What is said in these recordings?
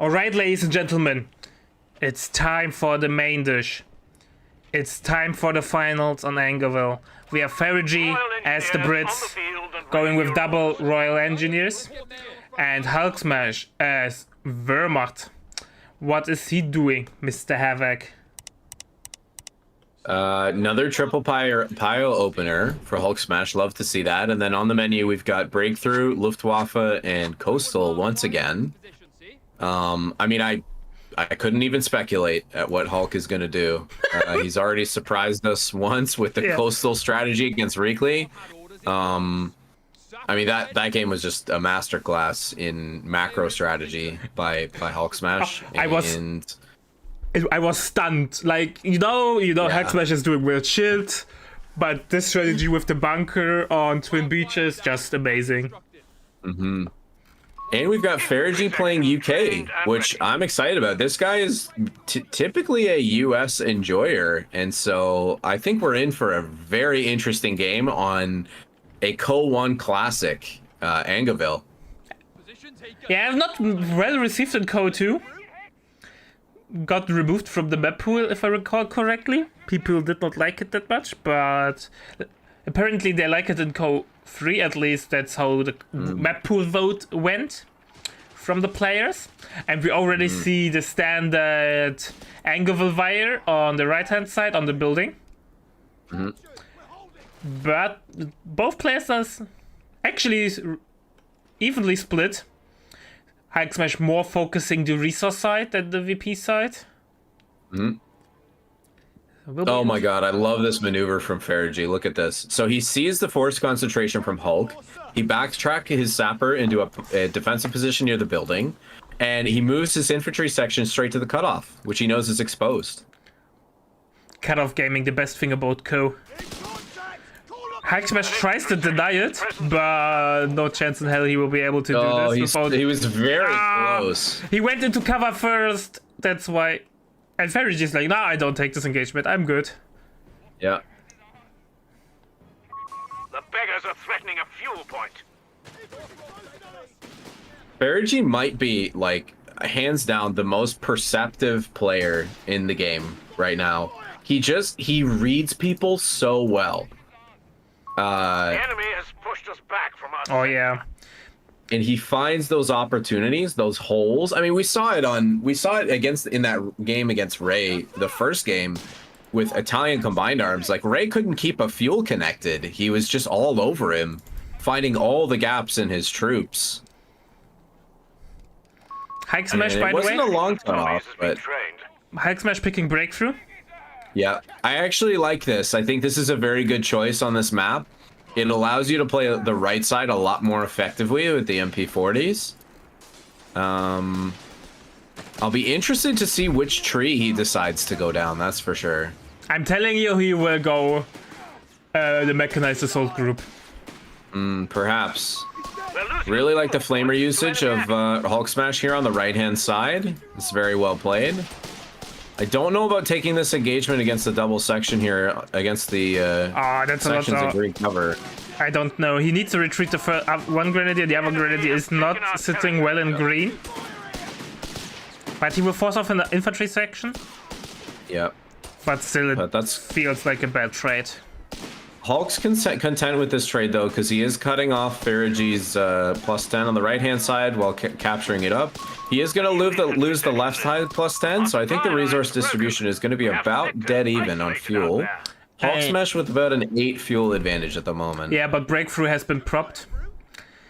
Alright, ladies and gentlemen, it's time for the main dish. It's time for the finals on Angerville. We have FeriG as the Brits, going with double Royal Engineers, and HulkSMASH as Wehrmacht. What is he doing, Mr. Havoc? Another triple pile opener for HulkSMASH. Love to see that. And then on the menu, we've got Breakthrough, Luftwaffe, and Coastal once again. I mean, I couldn't even speculate at what Hulk is going to do. He's already surprised us once with the Coastal strategy against Reekley. I mean, that game was just a masterclass in macro strategy by HulkSMASH. I was stunned. Like, HulkSMASH is doing weird shit, but this strategy with the bunker on Twin Beaches, just amazing. Mm-hmm. And we've got FeriG playing UK, which I'm excited about. This guy is typically a US enjoyer, and so I think we're in for a very interesting game on a Co-1 classic, Angerville. Yeah, not well received in Co-2. Got removed from the map pool, if I recall correctly. People did not like it that much, but apparently they like it in Co-3, at least that's how the map pool vote went from the players. And we already see the standard Angerville wire on the right hand side on the building. But both players are actually evenly split. HulkSMASH more focusing the resource side than the VP side. Oh my god, I love this maneuver from FeriG. Look at this. So he sees the force concentration from Hulk. He backtracks his sapper into a defensive position near the building, and he moves his infantry section straight to the cutoff, which he knows is exposed. Cutoff gaming, the best thing about Co. HulkSMASH tries to deny it, but no chance in hell he will be able to do this. He was very close. He went into cover first, that's why. And FeriG is like, nah, I don't take this engagement, I'm good. Yeah. The beggars are threatening a fuel point. FeriG might be, like, hands down the most perceptive player in the game right now. He reads people so well. The enemy has pushed us back from us. Oh yeah. And he finds those opportunities, those holes. I mean, we saw it in that game against Ray, the first game with Italian combined arms. Like, Ray couldn't keep a fuel connected. He was just all over him, finding all the gaps in his troops. HulkSMASH, by the way. It wasn't a long cutoff, but HulkSMASH picking Breakthrough. Yeah, I actually like this. I think this is a very good choice on this map. It allows you to play the right side a lot more effectively with the MP40s. I'll be interested to see which tree he decides to go down, that's for sure. I'm telling you, he will go the mechanized assault group. Perhaps. Really like the flamer usage of HulkSMASH here on the right-hand side. It's very well played. I don't know about taking this engagement against the double section here, against the sections of green cover. I don't know. He needs to retreat the one grenadier. The other grenadier is not sitting well in green. But he will force off in the infantry section. Yep. But still, it feels like a bad trade. Hulk's content with this trade, though, because he is cutting off FeriG's +10 on the right-hand side while capturing it up. He is going to lose the left side +10, so I think the resource distribution is going to be about dead even on fuel. HulkSMASH with about an 8 fuel advantage at the moment. Yeah, but Breakthrough has been propped.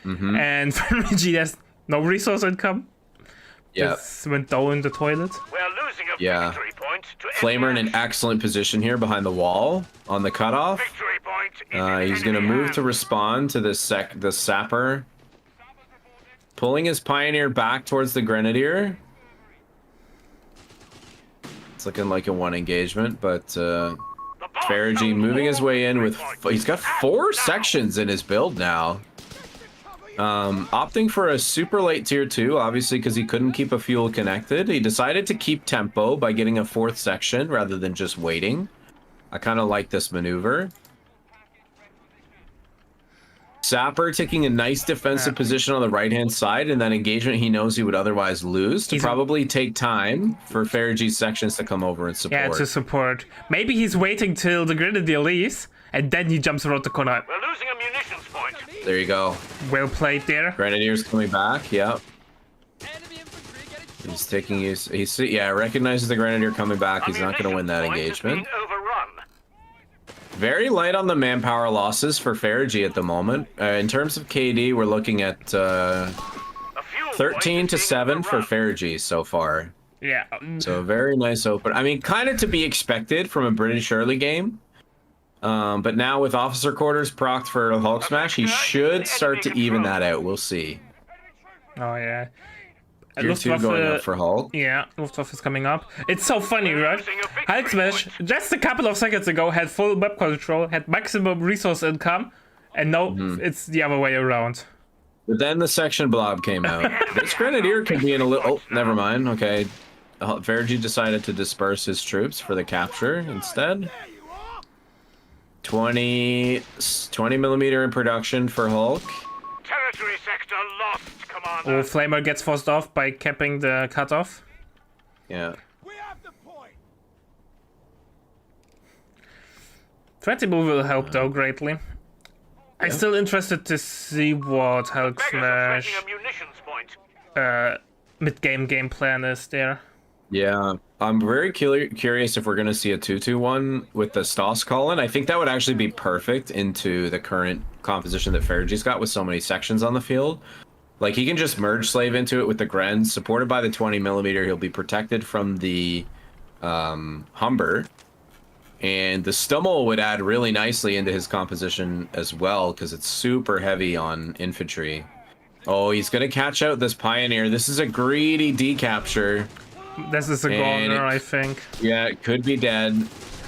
And FeriG has no resource income. Yeah. Just went down the toilet. We're losing a victory point to Flamer in an excellent position here behind the wall on the cutoff. He's going to move to respond to this the sapper. Pulling his Pioneer back towards the Grenadier. It's looking like a one engagement, but FeriG moving his way in with... He's got 4 sections in his build now. Opting for a super late tier 2, obviously, because he couldn't keep a fuel connected. He decided to keep tempo by getting a 4th section rather than just waiting. I kind of like this maneuver. Sapper taking a nice defensive position on the right-hand side, and that engagement he knows he would otherwise lose to probably take time for FeriG's sections to come over and support. Yeah, to support. Maybe he's waiting till the Grenadier leaves, and then he jumps around the corner. We're losing a munitions point. There you go. Well played there. Grenadiers coming back, yep. He's taking he's yeah, recognizes the Grenadier coming back. He's not going to win that engagement. Very light on the manpower losses for FeriG at the moment. In terms of KD, we're looking at 13 to 7 for FeriG so far. Yeah. So very nice open. I mean, kind of to be expected from a British early game. But now with officer quarters procced for HulkSMASH, he should start to even that out. We'll see. Oh yeah. Tier 2 going up for Hulk. Yeah, Luftwaffe is coming up. It's so funny, right? HulkSMASH, just a couple of seconds ago, had full map control, had maximum resource income, and now it's the other way around. But then the section blob came out. This Grenadier could be in a little... Oh, never mind. Okay. FeriG decided to disperse his troops for the capture instead. 20 millimeter in production for Hulk. Territory sector lost, Commander. Oh, Flamer gets forced off by capping the cutoff. Yeah. We have the point. 20 move will help though greatly. I'm still interested to see what HulkSMASH mid-game game plan is there. Yeah, I'm very curious if we're going to see a 2-2-1 with the Stoss call-in. I think that would actually be perfect into the current composition that FeriG's got with so many sections on the field. Like, he can just merge slave into it with the Gren. Supported by the 20 millimeter, he'll be protected from the Humber. And the Stummel would add really nicely into his composition as well, because it's super heavy on infantry. Oh, he's going to catch out this Pioneer. This is a greedy decapture. This is a goner, I think. Yeah, it could be dead.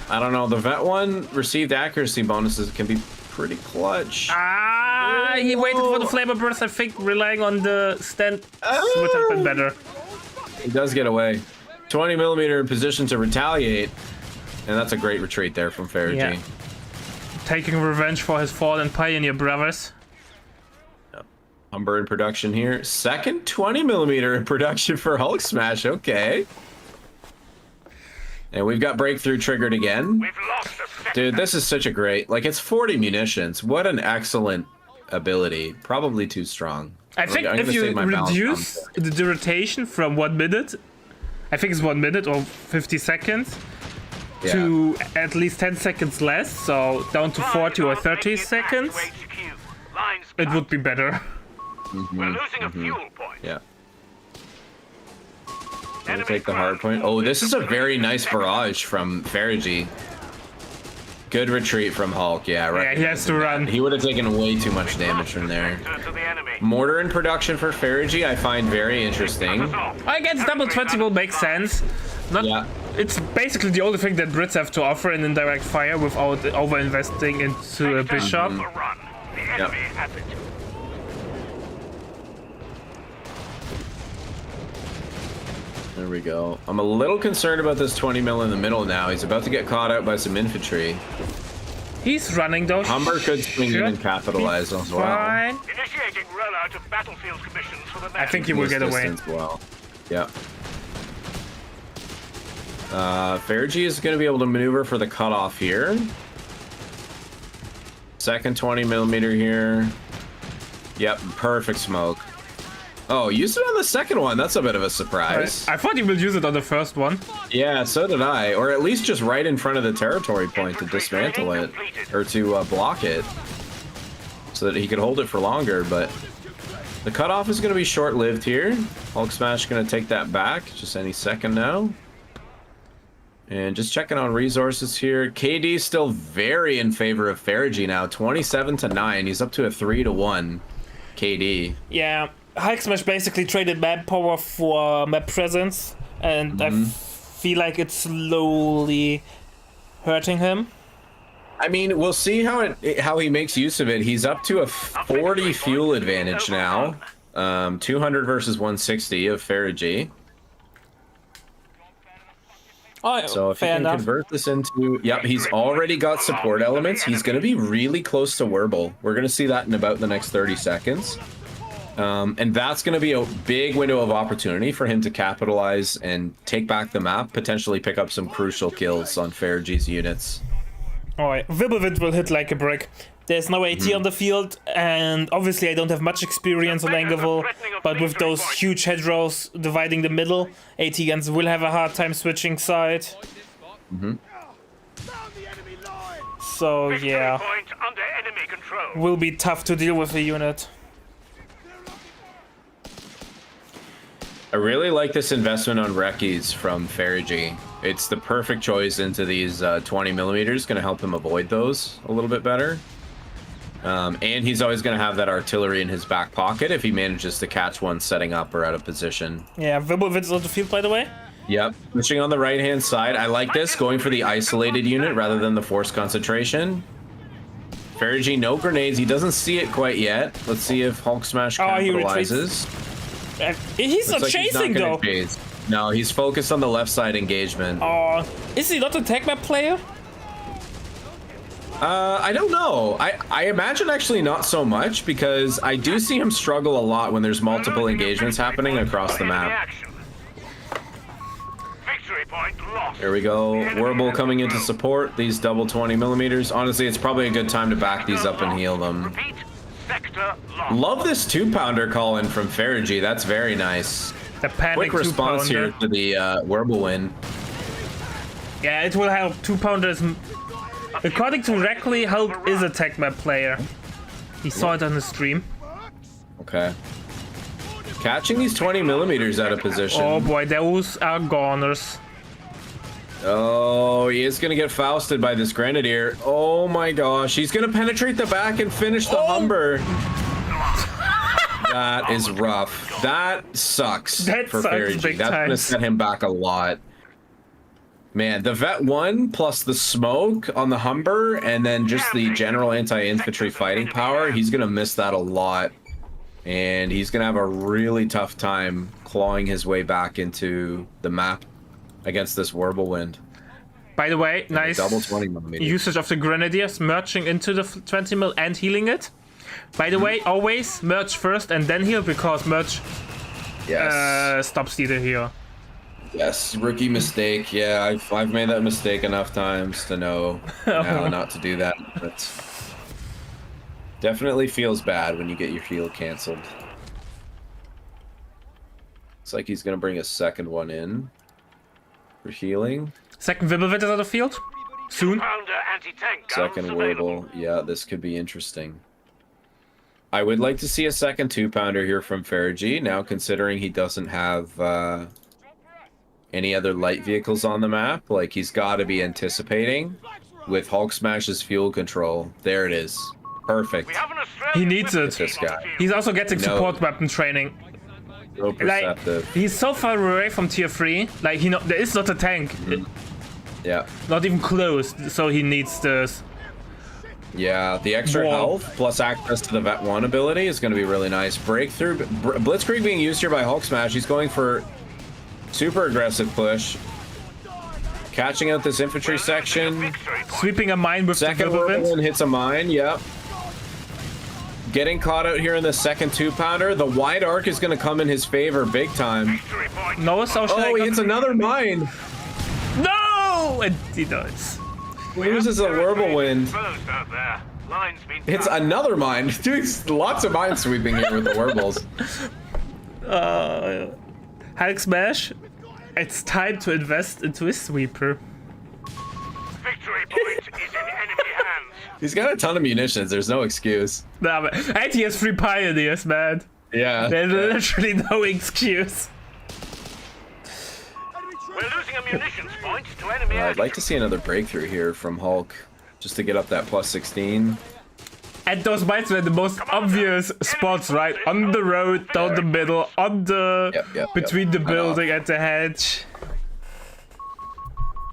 I don't know. The Vet one received accuracy bonuses can be pretty clutch. Ah, he waited for the Flamer Burst. I think relying on the stand would have been better. He does get away. 20 millimeter in position to retaliate. And that's a great retreat there from FeriG. Yeah. Taking revenge for his fallen Pioneer brothers. Humber in production here. Second 20 millimeter in production for HulkSMASH. Okay. And we've got breakthrough triggered again. Dude, this is such a great... Like, it's 40 munitions. What an excellent ability. Probably too strong. I think if you reduce the rotation from 1 minute, I think it's 1 minute or 50 seconds, to at least 10 seconds less, so down to 40 or 30 seconds, it would be better. We're losing a fuel point. Yeah. Gonna take the hard point. Oh, this is a very nice barrage from FeriG. Good retreat from Hulk. Yeah, right. Yeah, he has to run. He would have taken way too much damage from there. Mortar in production for FeriG, I find very interesting. Against double 20 will make sense. It's basically the only thing that Brits have to offer in indirect fire without over-investing into a bishop. Yep. There we go. I'm a little concerned about this 20 mil in the middle now. He's about to get caught out by some infantry. He's running though. Humber could swing in and capitalize as well. Initiating rollout of battlefield commissions for the I think he will get away. Well. Yeah. FeriG is going to be able to maneuver for the cutoff here. Second 20 millimeter here. Yep, perfect smoke. Oh, used it on the second one. That's a bit of a surprise. I thought he would use it on the first one. Yeah, so did I. Or at least just right in front of the territory point to dismantle it. Or to block it. So that he could hold it for longer. But the cutoff is going to be short-lived here. HulkSMASH going to take that back just any second now. And just checking on resources here. KD still very in favor of FeriG now. 27-9. He's up to a 3-1 KD. Yeah. HulkSMASH basically traded map power for map presence, and I feel like it's slowly hurting him. I mean, we'll see how he makes use of it. He's up to a 40 fuel advantage now. 200 versus 160 of FeriG. Oh, So if he fair can enough. convert this into... Yep, he's already got support elements. He's going to be really close to Werble. We're going to see that in about the next 30 seconds. And that's going to be a big window of opportunity for him to capitalize and take back the map, potentially pick up some crucial kills on FeriG's units. Alright, Wirbelwind will hit like a brick. There's no AT on the field, and obviously I don't have much experience on Angerville, but with those huge hedgerows dividing the middle, AT guns will have a hard time switching side. So yeah, Point under enemy control. will be tough to deal with a unit. I really like this investment on Recce's from FeriG. It's the perfect choice into these 20 millimeters. Going to help him avoid those a little bit better. And he's always going to have that artillery in his back pocket if he manages to catch one setting up or out of position. Yeah, Wirbelwind's on the field, by the way. Yep, pushing on the right-hand side. I like this, going for the isolated unit rather than the force concentration. FeriG, no grenades. He doesn't see it quite yet. Let's see if HulkSMASH Oh, he capitalizes. He's not Looks like he's chasing, not gonna though. chase. No, he's focused on the left side engagement. Oh, is he not a tech map player? I don't know. I imagine actually not so much, because I do see him struggle a lot when there's multiple engagements happening across the map. Victory point lost. Here we go. Werble coming into support. These double 20 millimeters. Honestly, it's probably a good time to back these up and heal them. Repeat. Sector lost. Love this 2-pounder call in from FeriG. That's very nice. The panic Quick response here to the Werble win. Yeah, it will help. 2-pounders. According to Reckley, Hulk is a tech map player. He saw it on the stream. Okay. Catching these 20 millimeters out of position. Oh boy, those are goners. Oh, he is going to get Fausted by this Grenadier. Oh my gosh. He's going to penetrate the back and finish the Humber. That is rough. That sucks That for sucks FeriG. big That's going to time. set him back a lot. Man, the Vet 1 plus the smoke on the Humber and then just the general anti-infantry fighting power, he's going to miss that a lot. And he's going to have a really tough time clawing his way back into the map against this Wirbelwind. By the way, nice Double 20 millimeters. usage of the Grenadiers, merging into the 20 mil and healing it. By the way, always merge first and then heal, because merge Yes. stops the heal. Yes, rookie mistake. Yeah, I've made that mistake enough times to know now not to do that. But definitely feels bad when you get your heal canceled. It's like he's gonna bring a second one in for healing. Second Wirbelwind is on the field. Soon. Pounder anti-tank guns Second available. Werble. Yeah, this could be interesting. I would like to see a second 2-pounder here from FeriG, now considering he doesn't have any other light vehicles on the map. Like, he's got to be anticipating with HulkSMASH's fuel control. There it is. Perfect. We have an Australian He needs it. This guy. He's also getting No. support weapon training. So perceptive. Like, he's so far away from tier 3. Like, there is not a tank. Yeah. Not even close. So he needs this. Yeah, the extra Whoa. health plus access to the Vet 1 ability is going to be really nice. Breakthrough. Blitzkrieg being used here by HulkSMASH. He's going for super aggressive push. Catching out this infantry section. Sweeping a mine with Second the Wirbelwind. Wirbelwind hits a mine, yep. Getting caught out here in the second 2-pounder. The wide arc is going to come in his favor big time. victory point. No, so Oh, he hits another mine. No! And he does. Loses a Wirbelwind. Exposed out there. Lines been Hits cut. another mine. Doing lots of mine sweeping here with the Werbles. HulkSMASH, it's time to invest into a sweeper. Victory point is in enemy hands. He's got a ton of munitions. There's no excuse. Nah, but, and he has 3 pioneers, man. Yeah. There's literally no excuse. We're losing a munitions point to enemy I'd like to see another breakthrough here from Hulk, just to get up that plus 16. And those mines were the most obvious spots, right? On the road, down the middle, on the between the I know. building and the hedge.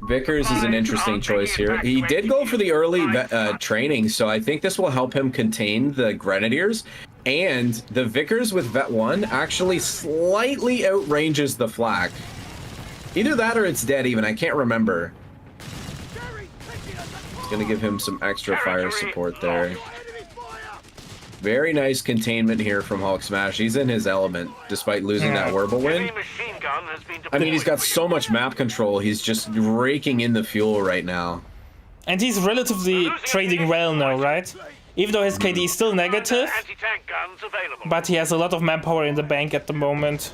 Vickers is an interesting choice here. He did go for the early training, so I think this will help him contain the Grenadiers. And the Vickers with Vet 1 actually slightly outranges the flak. Either that or it's dead even. I can't remember. It's going to give him some extra fire support there. Very nice containment here from HulkSMASH. He's in his element, despite losing that Whirlwind. I mean, he's got so much map control. He's just raking in the fuel right now. And he's relatively trading well now, right? Even though his KD is still negative, but he has a lot of manpower in the bank at the moment.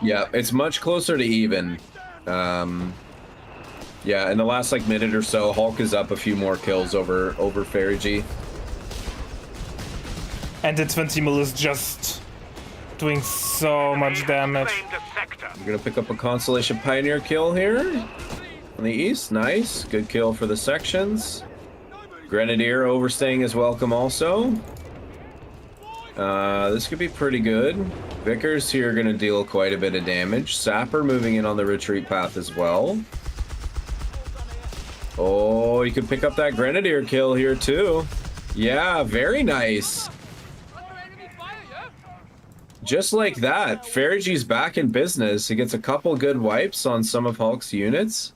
Yeah, it's much closer to even. Yeah, in the last like minute or so, Hulk is up a few more kills over FeriG. And the 20 mil is just doing so much damage. We're gonna pick up a Constellation Pioneer kill here on the east. Nice, good kill for the sections. Grenadier overstaying his welcome also. This could be pretty good. Vickers here gonna deal quite a bit of damage. Sapper moving in on the retreat path as well. Oh, you could pick up that Grenadier kill here too. Yeah, very nice. Just like that, FeriG's back in business. He gets a couple good wipes on some of Hulk's units.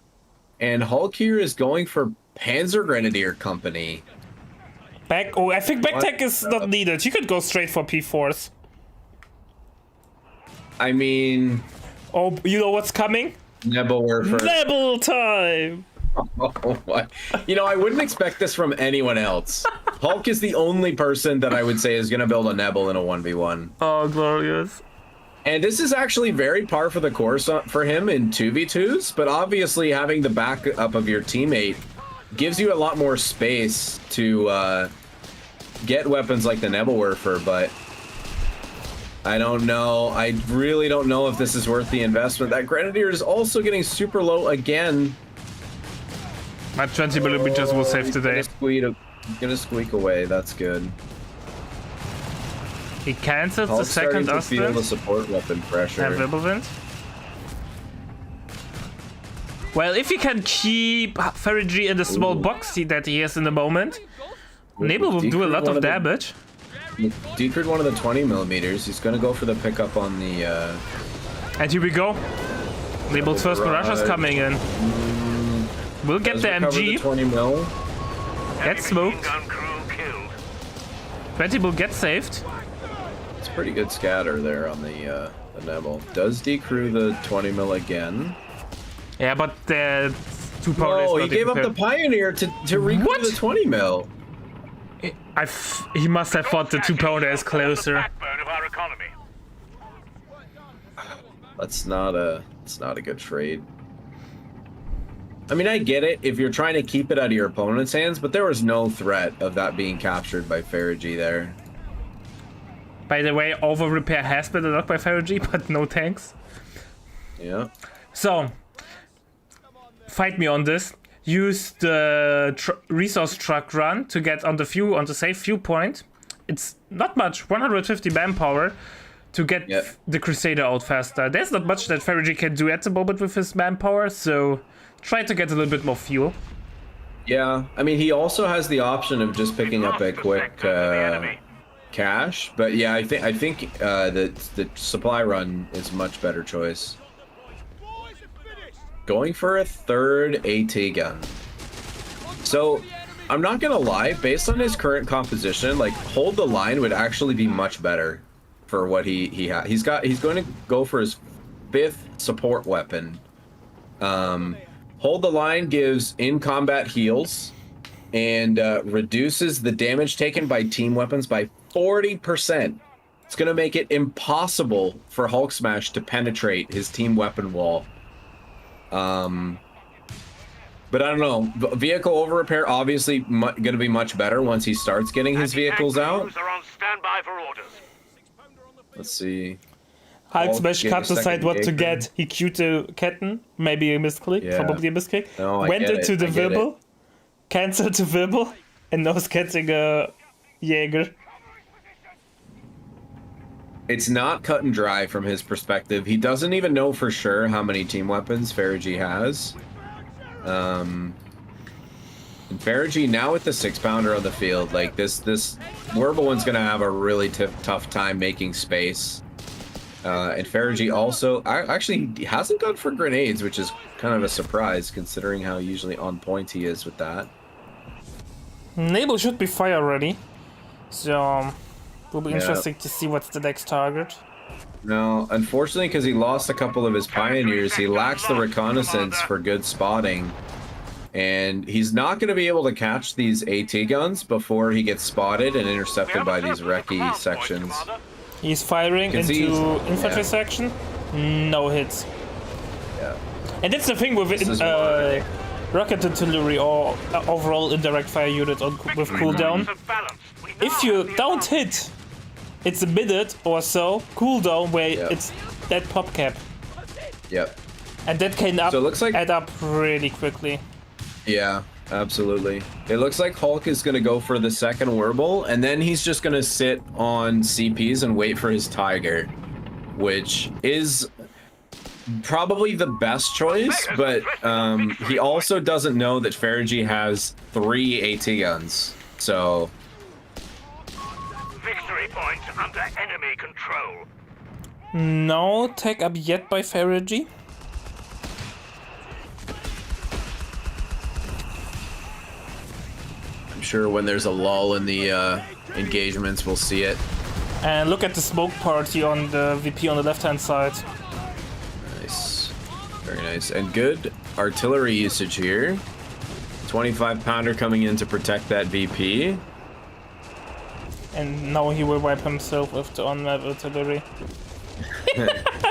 And Hulk here is going for Panzer Grenadier Company. Oh, I think backtech is not needed. You could go straight for P4s. I mean... Oh, you know what's coming? Nebelwerfer. Nebel time! Oh, what? You know, I wouldn't expect this from anyone else. Hulk is the only person that I would say is going to build a Nebel in a 1v1. Oh, glorious. And this is actually very par for the course for him in 2v2s, but obviously having the backup of your teammate gives you a lot more space to get weapons like the Nebelwerfer, but I don't know. I really don't know if this is worth the investment. That Grenadier is also getting super low again. My 20 will just will save today. Gonna squeak away. That's good. He cancels the Hulk's second starting to feel the Ostwind support weapon pressure. and Wirbelwind. Well, if you can keep FeriG in the small box that he has in the moment, Nebel will do a lot of damage. Decreed one of the 20mm. He's gonna go for the pickup on the. And here we go. Nebel's first barrage is coming in. We'll get the MG. 20 mil. Get smoked. 20 will get saved. It's pretty good scatter there on the Nebel. Does decrew the 20 mil again. Yeah, but the 2 power. Oh, he gave up the Pioneer to recrew the 20 mil. He must have thought the 2 pounder is closer. That's not a good trade. I mean, I get it if you're trying to keep it out of your opponent's hands, but there was no threat of that being captured by FeriG there. By the way, over repair has been unlocked by FeriG, but no tanks. Yeah. So, fight me on this. Use the resource truck run to get on the safe viewpoint. It's not much, 150 manpower to get the Crusader out faster. There's not much that FeriG can do at the moment with his manpower, so try to get a little bit more fuel. Yeah, I mean, he also has the option of just picking up a quick cache, but yeah, I think the supply run is a much better choice. Going for a third AT gun. So, I'm not gonna lie, based on his current composition, like, hold the line would actually be much better for what he has. He's going to go for his 5th support weapon. Hold the line gives in-combat heals and reduces the damage taken by team weapons by 40%. It's going to make it impossible for HulkSMASH to penetrate his team weapon wall. But I don't know. Vehicle over repair obviously going to be much better once he starts getting his vehicles out. Let's see. HulkSMASH can't decide what to get. He queued the Ketten, maybe a misclick, probably a misclick. No, went into the Wirbel, cancelled the Wirbel, and now is getting a Jäger. It's not cut and dry from his perspective. He doesn't even know for sure how many team weapons FeriG has. And FeriG now with the 6-pounder on the field, like this Wirbelwind's gonna have a really tough time making space. And FeriG also actually he hasn't gone for grenades, which is kind of a surprise considering how usually on point he is with that. Naval should be fire ready, so will be Yeah. interesting to see what's the next target. No, unfortunately, because he lost a couple of his pioneers, he lacks the reconnaissance for good spotting. And he's not going to be able to catch these AT guns before he gets spotted and intercepted by these recce sections. He's firing Can into see- infantry yeah. section. No hits. Yeah. And that's the thing with This is rocket artillery or overall indirect fire unit on, with cooldown. If you don't hit, it's a minute or so cooldown where Yep. it's that pop cap. Yep. And that can So it looks like- add up really quickly. Yeah, absolutely. It looks like Hulk is going to go for the second Werble, and then he's just going to sit on CPs and wait for his Tiger, which is probably the best choice, but he also doesn't know that FeriG has 3 AT guns, so... Victory point under enemy control. No tech up yet by FeriG. I'm sure when there's a lull in the engagements, we'll see it. And look at the smoke party on the VP on the left-hand side. Nice. Very nice. And good artillery usage here. 25 pounder coming in to protect that VP. And now he will wipe himself with the on-map artillery.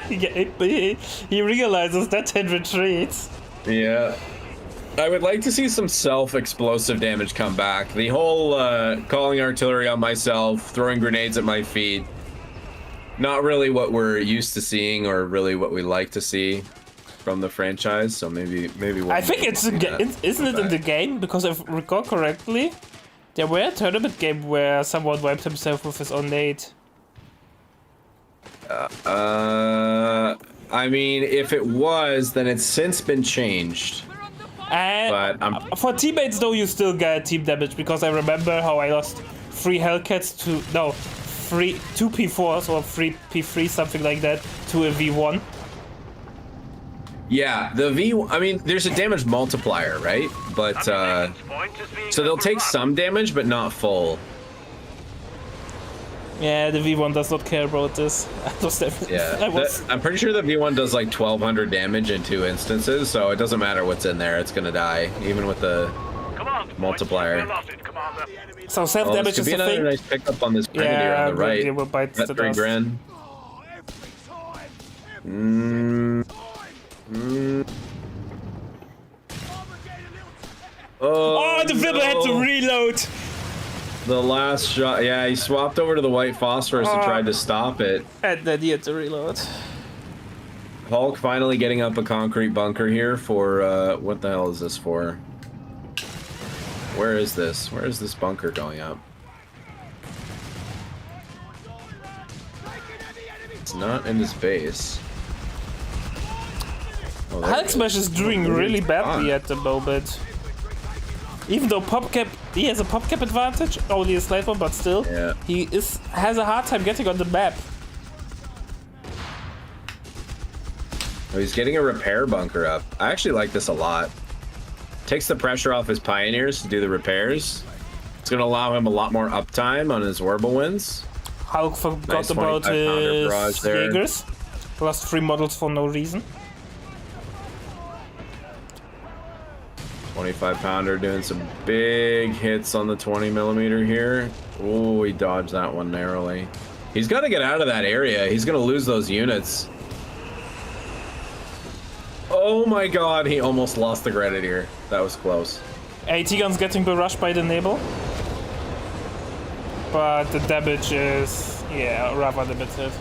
he realizes that and retreats. Yeah. I would like to see some self-explosive damage come back. The whole calling artillery on myself, throwing grenades at my feet, not really what we're used to seeing or really what we like to see from the franchise. So maybe we'll I think it's isn't it in the game? Because if I recall correctly, there were a tournament game where someone wiped himself with his own nade. I mean, if it was, then it's since been changed. And But for teammates though, you still get team damage, because I remember how I lost 3 Hellcats to 2 P4s or 3 P3, something like that, to a V1. Yeah, the I mean, there's a damage multiplier, right? But so they'll take some damage, but not full. Yeah, the V1 does not care about this. Yeah, I'm pretty sure the V1 does like 1200 damage in 2 instances, so it doesn't matter what's in there, it's gonna die, even with the multiplier. So self Oh, damage this could is be a another thing. nice pickup on this grenadier on the right. They will bite That's the 3 dust. grand. Oh, the Vibber had to no. reload. The last shot, yeah, he swapped over to the white phosphorus and tried to stop it. And then he had to reload. Hulk finally getting up a concrete bunker here for, what the hell is this for? Where is this? Where is this bunker going up? It's not in his base. Oh, there it HulkSMASH is doing really badly at the moment. Even though he has a PopCap advantage, only a slight one, but still, Yeah. he has a hard time getting on the map. Oh, he's getting a repair bunker up. I actually like this a lot. Takes the pressure off his pioneers to do the repairs. It's going to allow him a lot more uptime on his Werble wins. Hulk forgot Nice about 25-pounder his barrage there. Jaegers. Lost 3 models for no reason. 25 pounder doing some big hits on the 20mm here. Oh, he dodged that one narrowly. He's got to get out of that area. He's going to lose those units. Oh my god, he almost lost the grenadier. That was close. AT guns getting barraged by the Nibble. But the damage is, yeah, rather limited.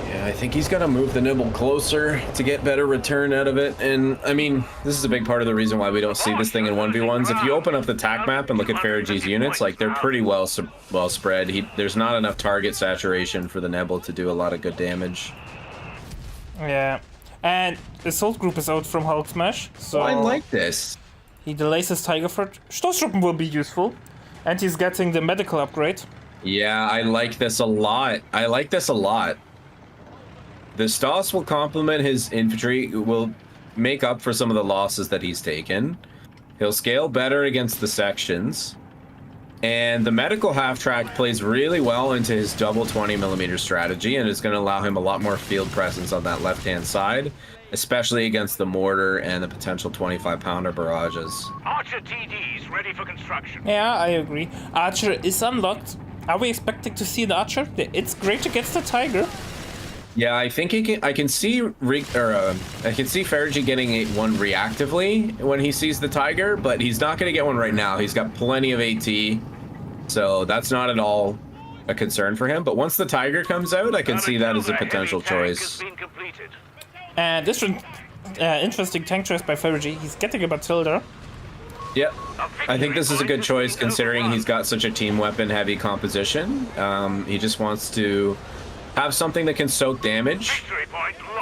Yeah, I think he's got to move the nibble closer to get better return out of it. And, I mean, this is a big part of the reason why we don't see this thing in 1v1s. If you open up the TAC map and look at FeriG's units, like, they're pretty well spread. There's not enough target saturation for the nibble to do a lot of good damage. Yeah. And the Assault Group is out from HulkSMASH, so... I like this. He delays his Tiger Threat. Stoßtruppen will be useful. And he's getting the medical upgrade. Yeah, I like this a lot. I like this a lot. The Stoss will complement his infantry, will make up for some of the losses that he's taken. He'll scale better against the sections. And the medical half-track plays really well into his double 20mm strategy, and is going to allow him a lot more field presence on that left-hand side, especially against the mortar and the potential 25-pounder barrages. Archer TDs ready for construction. Yeah, I agree. Archer is unlocked. Are we expecting to see the Archer? It's great against the Tiger. Yeah, I think I can see FeriG getting one reactively when he sees the Tiger, but he's not going to get one right now. He's got plenty of AT, so that's not at all a concern for him. But once the Tiger comes out, I can see that as a potential choice. And this interesting tank choice by FeriG. He's getting a Matilda. Yep, I think this is a good choice considering he's got such a team weapon heavy composition. He just wants to have something that can soak damage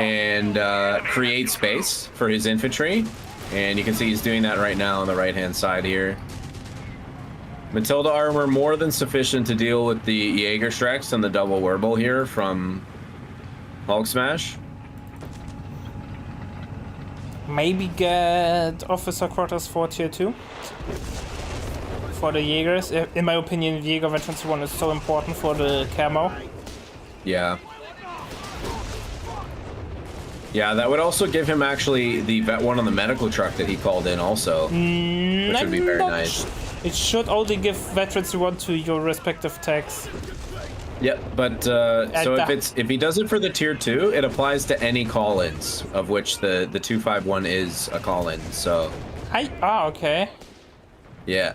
and create space for his infantry. And you can see he's doing that right now on the right-hand side here. Matilda armor more than sufficient to deal with the Jägerstrex and the double Werbel here from HulkSMASH. Maybe get officer quarters for tier 2 for the Jaegers. In my opinion, Jaeger Veterans 1 is so important for the camo. Yeah. Yeah, that would also give him actually the Vet 1 on the medical truck that he called in also, which would be very nice. It should only give Veterans 1 to your respective tags. Yep, but so if he does it for the tier 2, it applies to any call-ins, of which the 251 is a call-in, so... okay. Yeah.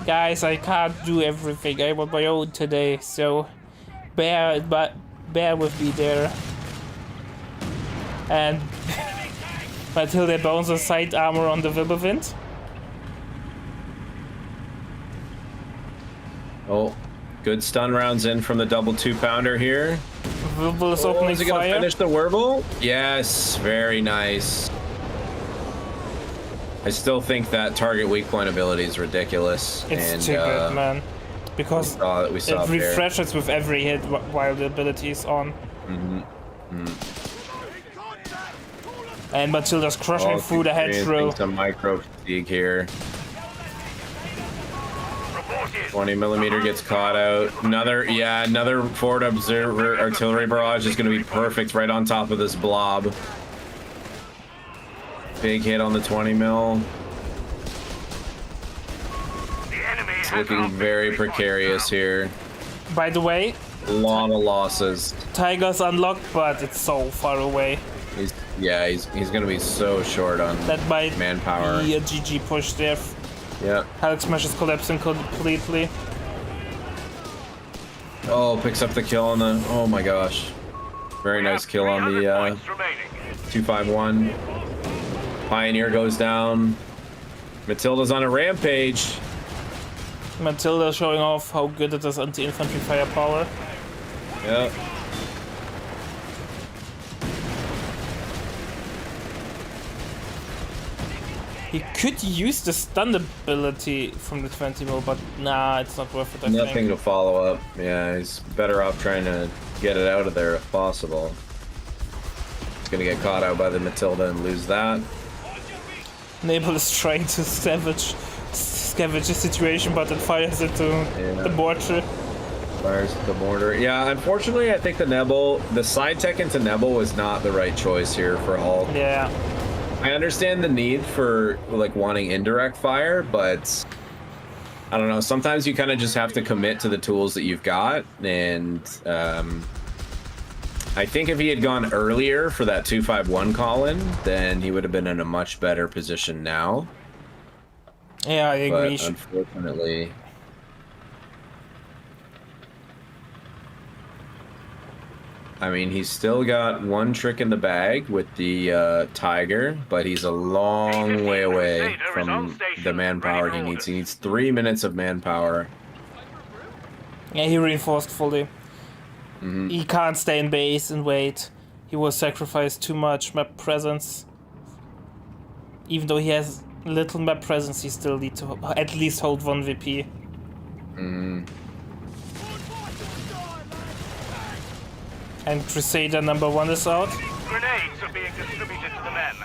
Guys, I can't do everything. I want my own today, so bear with me there. And until they bounce a side armor on the Wirbelwind. Oh, good stun rounds in from the double 2-pounder here. Wirbel is opening is he gonna fire. finish the Werbel? Yes, very nice. I still think that target weak point ability is ridiculous. It's too good, man. Because we saw it refreshes with every hit while the ability is on. And Matilda's crushing through the hedgerow. Some micro fatigue here. 20mm gets caught out. Another forward observer artillery barrage is going to be perfect right on top of this blob. Big hit on the 20mm. It's looking very precarious here. By the way, a lot of losses. Tiger's unlocked, but it's so far away. He's going to be so short on that might manpower. Be a GG push there. Yeah. HulkSMASH is collapsing completely. Oh, picks up the kill on the... Oh my gosh. Very nice kill on the 251. Pioneer goes down. Matilda's on a rampage. Matilda showing off how good it is anti-infantry firepower. Yep. He could use the stun ability from the 20mm, but nah, it's not worth it, I think. Nothing to follow up. Yeah, he's better off trying to get it out of there if possible. He's gonna get caught out by the Matilda and lose that. Nabal is trying to scavenge the situation, but it fires into the mortar. Fires the mortar. Yeah, unfortunately, I think the side tech into Nebel was not the right choice here for Hulk. Yeah. I understand the need for like wanting indirect fire, but I don't know. Sometimes you kind of just have to commit to the tools that you've got, and I think if he had gone earlier for that 251 call-in, then he would have been in a much better position now. Yeah, I agree. But unfortunately, I mean, he's still got one trick in the bag with the Tiger, but he's a long way away from the manpower he needs. He needs 3 minutes of manpower. Yeah, he reinforced fully. He can't stay in base and wait. He will sacrifice too much map presence. Even though he has little map presence, he still needs to at least hold 1 VP. And Crusader number 1 is out. Grenades are being distributed to the men.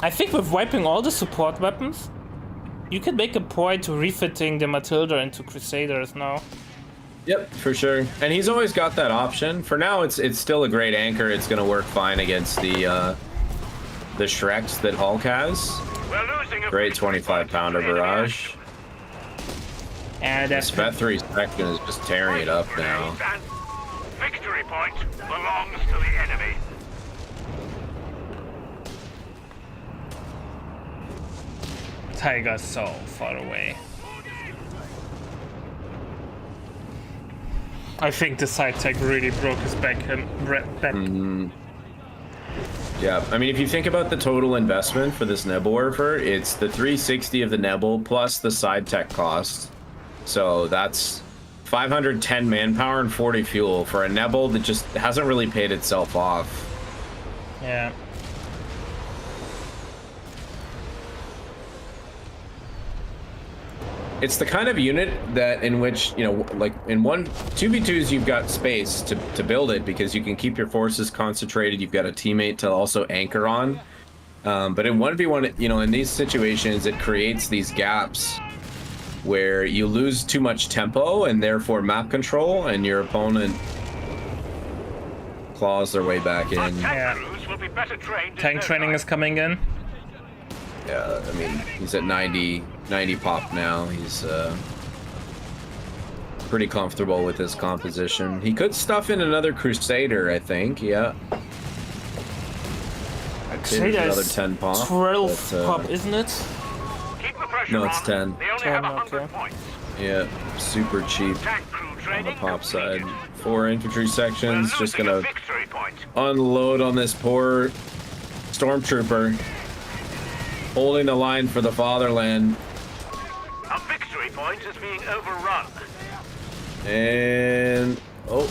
I think with wiping all the support weapons, you can make a point to refitting the Matilda into Crusaders now. Yep, for sure. And he's always got that option. For now, it's still a great anchor. It's going to work fine against the Shreks that Hulk has. We're losing a Great 25-pounder barrage. And This that's F3 section is just tearing it up now. Victory point belongs to the enemy. Tiger's so far away. I think the side tech really broke his back. Yeah, I mean, if you think about the total investment for this Nebelwerfer, it's the 360 of the Nebel plus the side tech cost. So that's 510 manpower and 40 fuel for a Nebel that just hasn't really paid itself off. Yeah. It's the kind of unit that in which, you know, like in 2v2s, you've got space to build it because you can keep your forces concentrated. You've got a teammate to also anchor on. But in 1v1, you know, in these situations, it creates these gaps where you lose too much tempo and therefore map control, and your opponent claws their way back in. Yeah. Will be better trained Tank training is coming in. Yeah, I mean, he's at 90 pop now. He's pretty comfortable with his composition. He could stuff in another Crusader, I think. Yeah. Crusader Another is 10 pop. 12 but, pop, isn't it? Keep the pressure No, it's on. 10. They only 10, have 100 okay. points. Yeah, super cheap Tank crew on the training pop side. completed. 4 infantry We're sections, just losing a gonna victory point. unload on this poor stormtrooper. Holding the line for the fatherland. A victory point is being overrun. And oh,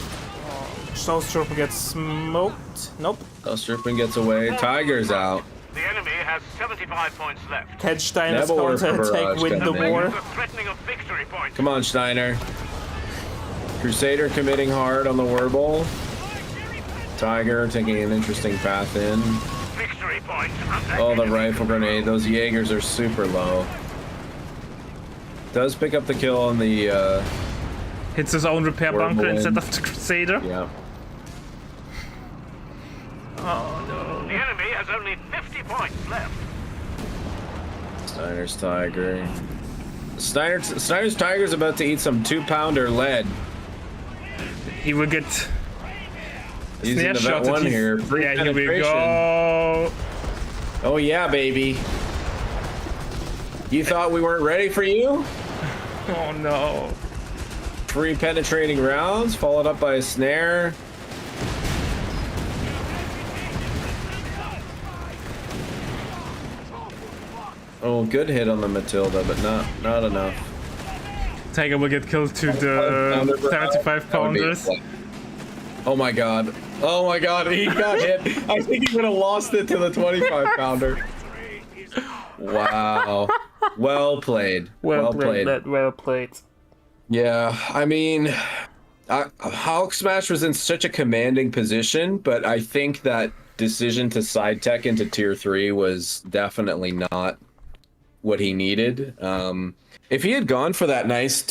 Snowstorm gets smoked. Nope. Stripping gets away. Tiger's out. The enemy has 75 points left. Catch Steiner's Nebelwerfer counter-attack, barrage win the coming. war. We're threatening a victory point. Come on, Steiner. Crusader committing hard on the Werble. Tiger taking an interesting path in. Victory point. under Oh, the enemy rifle grenade. Those Jaegers are super low. Does pick up the kill on the, Hits his own repair We're bunker going. instead of the Crusader. yeah. Oh no. The enemy has only 50 points left. Steiner's Tiger. Steiner's Tiger's about to eat some 2-pounder lead. He will get Using snare the shot. vet one here. Free Yeah, here we penetration. go. Oh yeah, baby. You thought we weren't ready for you? Oh no. 3 penetrating rounds, followed up by a snare. Oh, good hit on the Matilda, but not enough. Tiger will get killed to the 75 pounders. Oh my god. Oh my god, he got hit. I think he would have lost it to the 25 pounder. Wow. Well played. Well played. Lad, well played. Yeah, I mean, HulkSMASH was in such a commanding position, but I think that decision to side tech into tier 3 was definitely not what he needed. If he had gone for that nice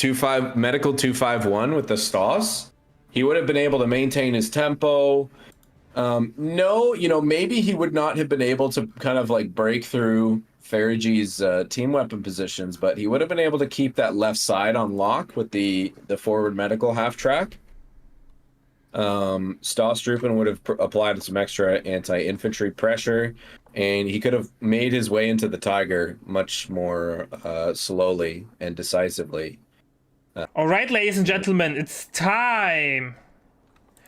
medical 251 with the Stoss, he would have been able to maintain his tempo. No, you know, maybe he would not have been able to kind of like break through FeriG's team weapon positions, but he would have been able to keep that left side on lock with the forward medical half track. Stostrupen would have applied some extra anti-infantry pressure, and he could have made his way into the Tiger much more slowly and decisively. All right, ladies and gentlemen, it's time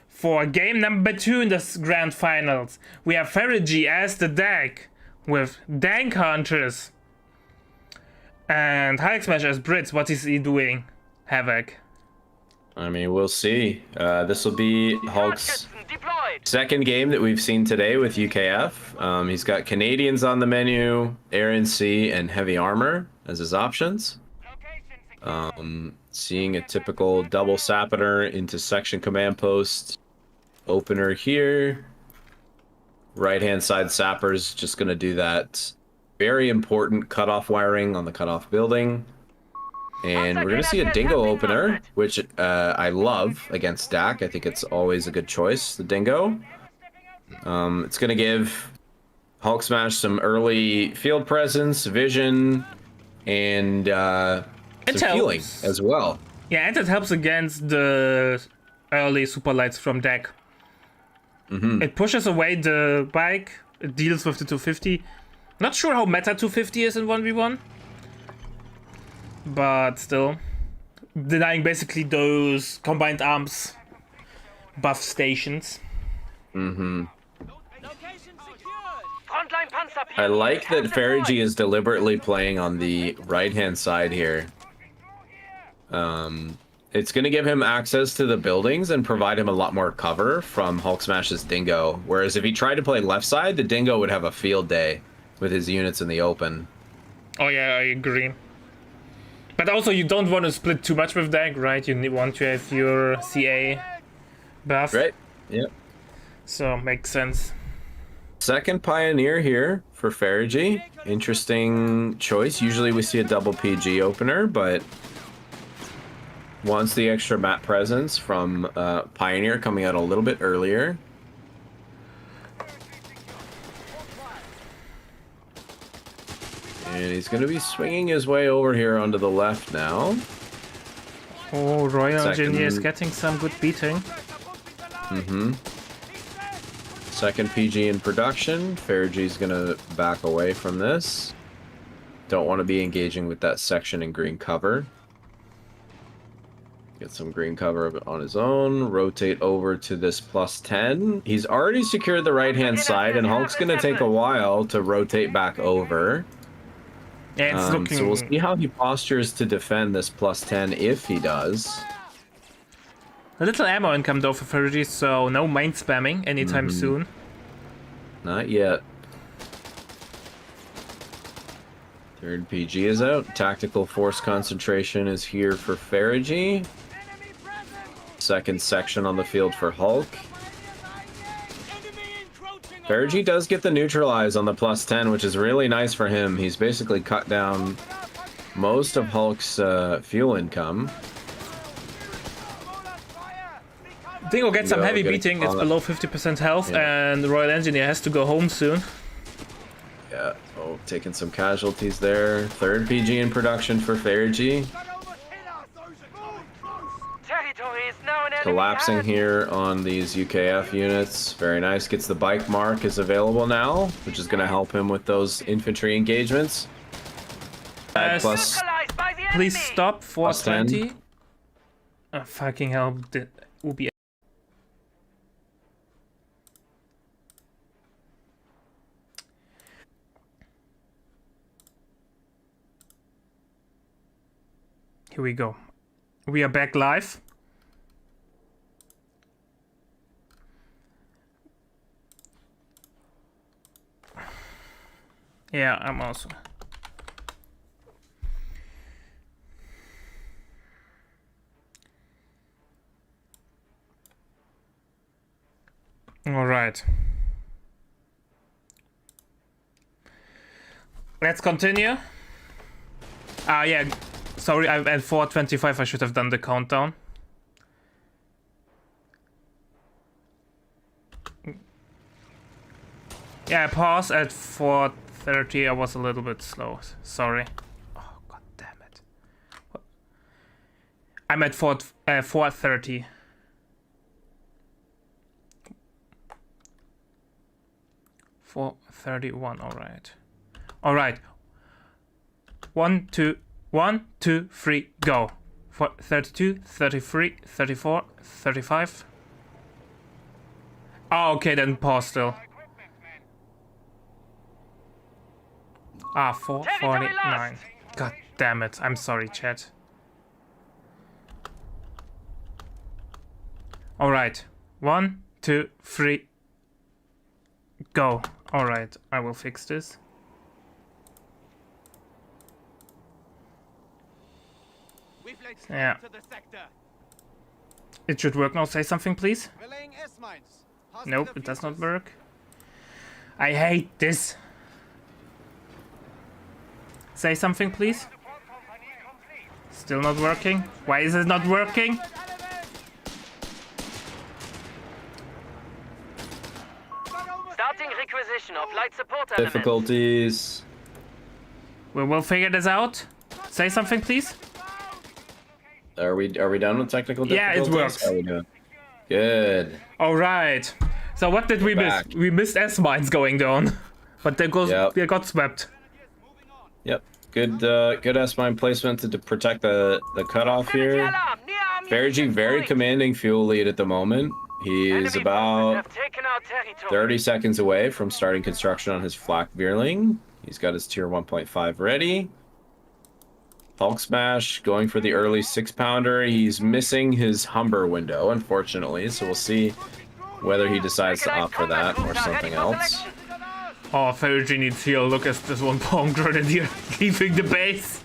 for game number 2 in the grand finals. We have FeriG as the deck with Dank Hunters and HulkSMASH as Brits. What is he doing, Havoc? I mean, we'll see. This will be Hulk's second game that we've seen today with UKF. He's got Canadians on the menu, Air and Sea, and Heavy Armor as his options. Seeing a typical double Sapper into section command post, opener here. Right-hand side sappers just going to do that very important cutoff wiring on the cutoff building. And we're going to see a dingo opener, which I love against Dak. I think it's always a good choice, the dingo. It's going to give HulkSMASH some early field presence, vision, and some healing as well. Yeah, and it helps against the early super lights from Dak. It pushes away the bike, it deals with the 250. Not sure how meta 250 is in 1v1. But still, denying basically those combined arms buff stations. I like that FeriG is deliberately playing on the right-hand side here. It's going to give him access to the buildings and provide him a lot more cover from HulkSMASH's dingo. Whereas if he tried to play left side, the dingo would have a field day with his units in the open. Oh yeah, I agree. But also you don't want to split too much with Dak, right? You want to have your CA buff. Right, yep. So, makes sense. Second Pioneer here for FeriG. Interesting choice. Usually we see a double PG opener, but wants the extra map presence from Pioneer coming out a little bit earlier. And he's going to be swinging his way over here onto the left now. Oh, Royal Engineer is getting some good beating. Second PG in production. FeriG's going to back away from this. Don't want to be engaging with that section in green cover. Get some green cover on his own. Rotate over to this +10. He's already secured the right-hand side, and Hulk's going to take a while to rotate back over. Yeah, it's looking... So we'll see how he postures to defend this +10 if he does. A little ammo income though for FeriG, so no mine spamming anytime soon. Not yet. Third PG is out. Tactical force concentration is here for FeriG. Second section on the field for Hulk. FeriG does get the neutralize on the +10, which is really nice for him. He's basically cut down most of Hulk's fuel income. Dingo gets some heavy beating, it's below 50% health, and the Royal Engineer has to go home soon. Yeah, oh, taking some casualties there. Third PG in production for FeriG. Collapsing here on these UKF units. Very nice. Gets the bike mark is available now, which is going to help him with those infantry engagements. Please stop 420. Oh, fucking hell. Will be. Here we go. We are back live. Yeah, I'm also. All right. Let's continue. Yeah. Sorry, I'm at 4:25. I should have done the countdown. Yeah, I paused at 4:30. I was a little bit slow. Sorry. Oh, god damn it. I'm at 4:30. $4:31. All right. All right. 1, 2, 1, 2, 3, go. 32, 33, 34, 35. Oh, okay, then pause still. 4:49. God damn it. I'm sorry, chat. Alright. 1, 2, 3. Go. Alright, I will fix this. Yeah. It should work now. Say something, please. Relaying S-mines. Nope, it does not work. I hate this. Say something, please. Still not working. Why is it not working? Starting requisition of light support elements. Difficulties. We'll figure this out. Say something, please. Are we done with technical Yeah, difficulties? it works. How are we doing? Good. All right. So what did we miss? back. We missed S mines going down, but they got swept. Yep. Good S-mine placement to protect the cutoff here. FeriG very commanding fuel lead at the moment. He is about 30 seconds away from starting construction on his flak Veerling. He's got his tier 1.5 ready. HulkSMASH going for the early 6-pounder. He's missing his Humber window, unfortunately, so we'll see whether he decides to opt for that or something else. Oh, FeriG needs heal. Look at this one bomb grenadier leaving the base.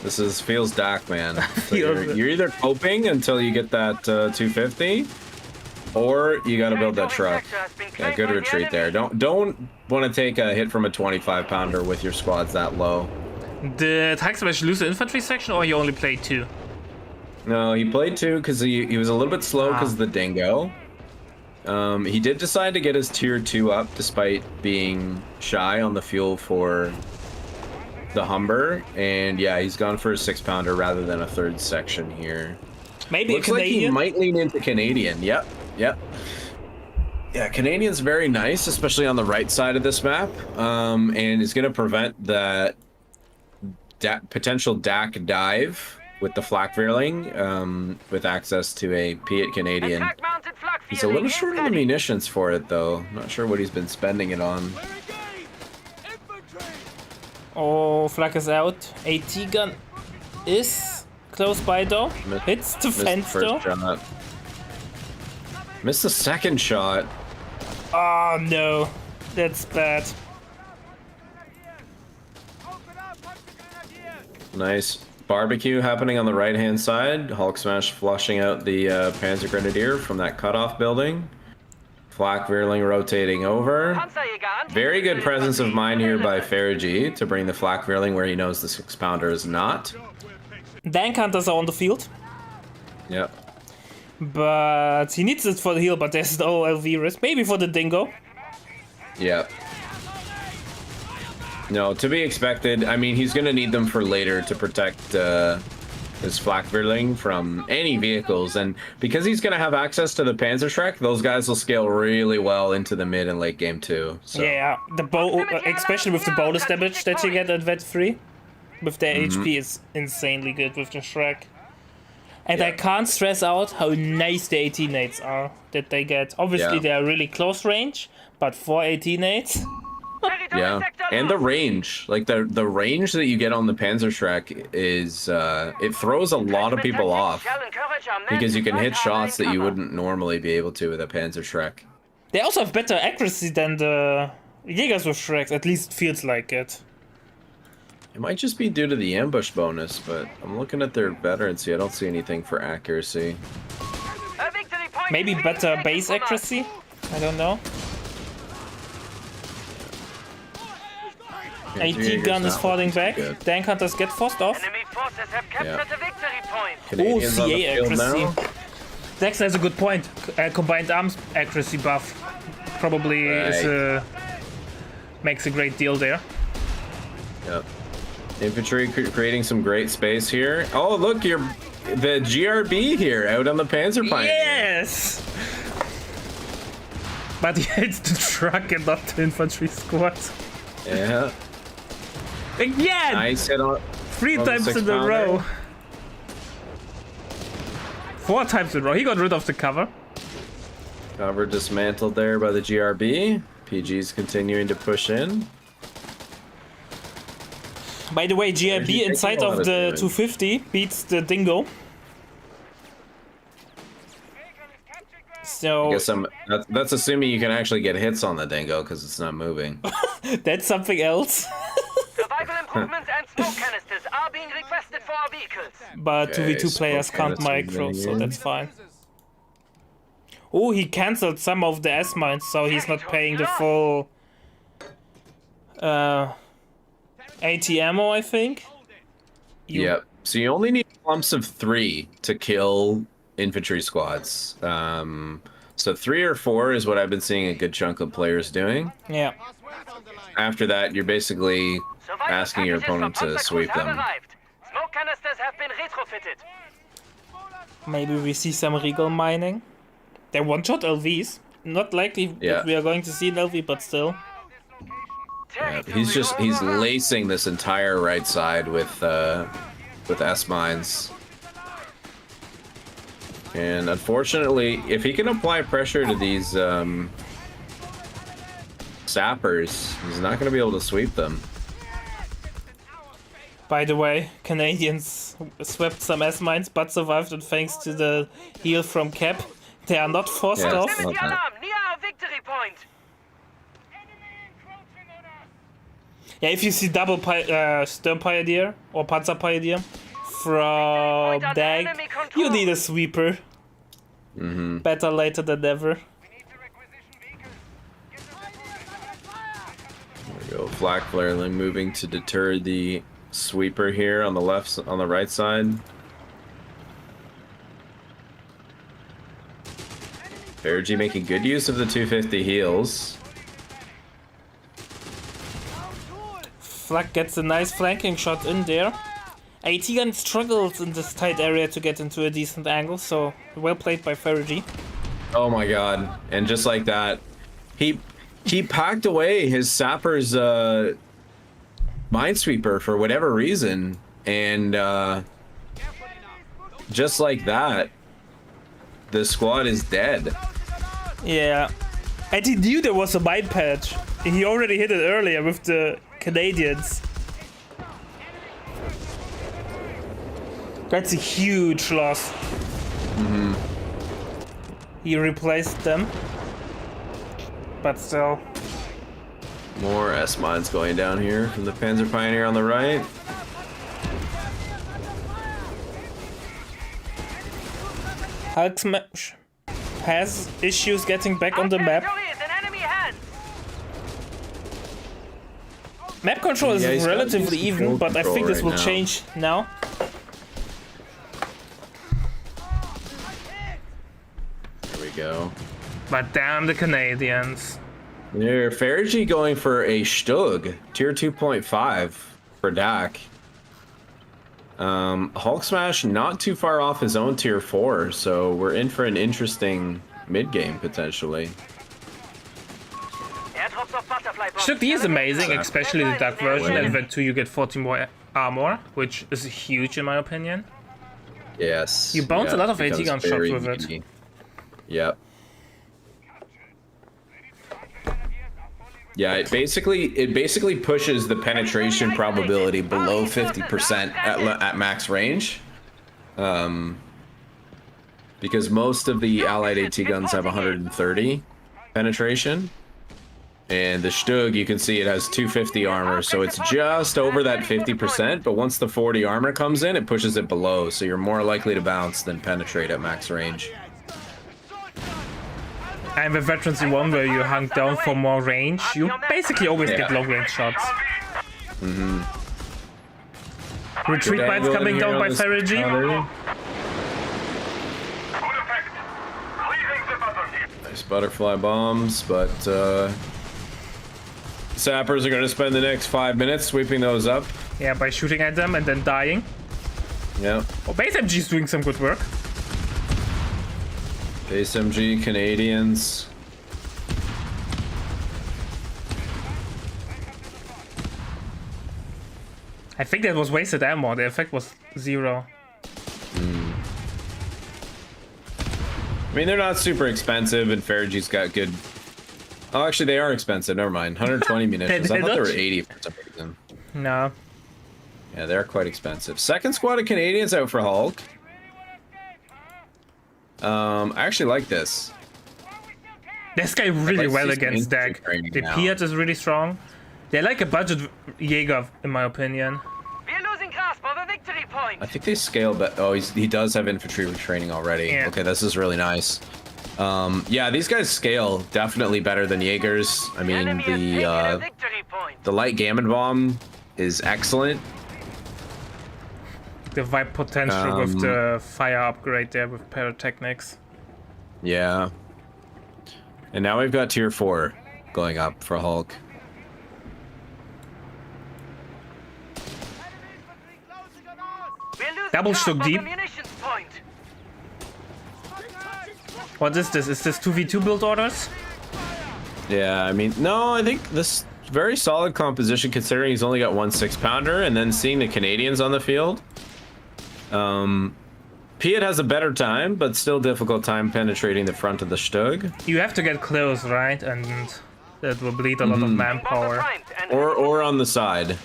This feels dark, man. So you're either coping until you get that 250, or you got to build that truck. Yeah, good retreat there. Don't want to take a hit from a 25-pounder with your squads that low. Did HulkSMASH lose the infantry section, or he only played 2? No, he played 2 because he was a little bit slow because of the dingo. He did decide to get his tier 2 up despite being shy on the fuel for the Humber, and yeah, he's gone for a 6-pounder rather than a 3rd section here. Maybe Looks a like he Canadian? might lean into Canadian. Yep. Yeah, Canadian's very nice, especially on the right side of this map, and is going to prevent that potential DAC dive with the flak Veerling, with access to a Piat Canadian. He's a little short on the munitions for it, though. Not sure what he's been spending it on. Oh, flak is out. AT gun is close by though. Hits the fence though. Shot. Missed the second shot. Oh no, that's bad. Nice barbecue happening on the right-hand side. HulkSMASH flushing out the Panzer Grenadier from that cutoff building. Flak Veerling rotating over. Very good presence of mind here by FeriG to bring the Flak Veerling where he knows the 6-pounder is not. Tank hunters are on the field, Yep. but he needs it for the heal, but there's no LV risk. Maybe for the dingo. Yep. No, to be expected. I mean, he's going to need them for later to protect his Flak Veerling from any vehicles. And because he's going to have access to the Panzerschreck, those guys will scale really well into the mid and late game too. So. Yeah, the especially with the bonus damage that you get at Vet 3. With their HP is insanely good with the Shrek. And I can't stress out how nice the 18-8s are that they get. Obviously, they are really close range, but for 18-8s... Yeah, and the range, like the range that you get on the Panzerschreck is, it throws a lot of people off because you can hit shots that you wouldn't normally be able to with a Panzerschreck. They also have better accuracy than the Jägers with Shreks, at least feels like it. It might just be due to the ambush bonus, but I'm looking at their veterancy. I don't see anything for accuracy. Maybe better base accuracy? I don't know. AT gun is falling back. Good. Tank hunters get forced off. Enemy forces have captured the victory point. Oh, Canadians on the CA field accuracy. now. Dex has a good point. Combined arms accuracy buff probably is makes a great deal there. Yep. Infantry creating some great space here. Oh, look, the GRB here out on the Panzer Pioneer. Yes! But he hits the truck and not the infantry squad. Yeah. Again! Nice hit on. 3 on the times in a 6-pounder. row. 4 times in a row. He got rid of the cover. Cover dismantled there by the GRB. PG's continuing to push in. By the way, GRB taking inside a lot of of the damage. 250 beats the dingo. I So guess that's assuming you can actually get hits on the dingo because it's not moving. that's something else. Survival improvements and smoke canisters are being requested for our vehicles. But Okay, 2v2 players smoke can't canister micro, running so in. that's fine. Oh, he cancelled some of the S-mines, so he's not paying the full 80 ammo, I think. Yep. So you only need clumps of 3 to kill infantry squads. So 3 or 4 is what I've been seeing a good chunk of players doing. Yeah. After that, you're basically asking your opponent to sweep them. Smoke canisters have been retrofitted. Maybe we see some Regal mining. They one-shot LVs. Not likely that we are going to see an LV, but still. Yeah, he's lacing this entire right side with S mines. And unfortunately, if he can apply pressure to these sappers, he's not going to be able to sweep them. By the way, Canadians swept some S-mines but survived, and thanks to the heal from Cap, they are not forced off. Enemy alarm near our victory point. Yeah, if you see double Stern Pioneer or Panzer Pioneer from DAG, you need a sweeper. Better later than never. There we go. Flak flare moving to deter the sweeper here on the right side. FeriG making good use of the 250 heals. Flak gets a nice flanking shot in there. AT gun struggles in this tight area to get into a decent angle, so well played by FeriG. Oh my god. And just like that, he packed away his sapper's minesweeper for whatever reason, and just like that, the squad is dead. Yeah. And he knew there was a mine patch. He already hit it earlier with the Canadians. That's a huge loss. He replaced them. But still. More S-mines going down here from the Panzer Pioneer on the right. HulkSMASH has issues getting back on the map. Map control is relatively even, but I think this will change now. There we go. But damn the Canadians. There, FeriG going for a Stug, tier 2.5 for DAC. HulkSMASH not too far off his own tier 4, so we're in for an interesting mid-game potentially. Stug D is amazing, especially the dark version, and then 2 you get 40 more armor, which is huge in my opinion. Yes. You bounce a lot of AT gun shots with it. Yep. Yeah, it basically pushes the penetration probability below 50% at max range. Because most of the allied AT guns have 130 penetration. And the Stug, you can see it has 250 armor, so it's just over that 50%, but once the 40 armor comes in, it pushes it below, so you're more likely to bounce than penetrate at max range. And with Veterancy 1, where you hung down for more range, you basically always get long range shots. Retreat mines coming down by FeriG. Nice butterfly bombs, but sappers are going to spend the next 5 minutes sweeping those up. Yeah, by shooting at them and then dying. Yeah. Oh, base MG is doing some good work. Base MG, Canadians. I think that was wasted ammo. The effect was 0. I mean, they're not super expensive, and FeriG's got good... Oh, actually, they are expensive. Never mind. 120 munitions. I thought they were 80 for some reason. No. Yeah, they're quite expensive. Second squad of Canadians out for Hulk. I actually like this. This guy really well against DAG. The Piat is really strong. They're like a budget Jaeger, in my opinion. We're losing grasp of a victory point. I think they scale, but oh, he does have infantry retraining already. Yeah. Okay, this is really nice. Yeah, these guys scale definitely better than Jaegers. I mean, Enemy has taken a victory point. the light gammon bomb is excellent. The vibe potential with the fire upgrade there with pyrotechnics. Yeah. And now we've got tier 4 going up for Hulk. We're losing Double half Stuck of deep. the munitions point. What is this? Is this 2v2 build orders? Yeah, I mean, no, I think this very solid composition considering he's only got one 6-pounder, and then seeing the Canadians on the field. Piet has a better time, but still difficult time penetrating the front of the Stug. You have to get close, right? And that will bleed a lot of manpower. Primed and Or on the side.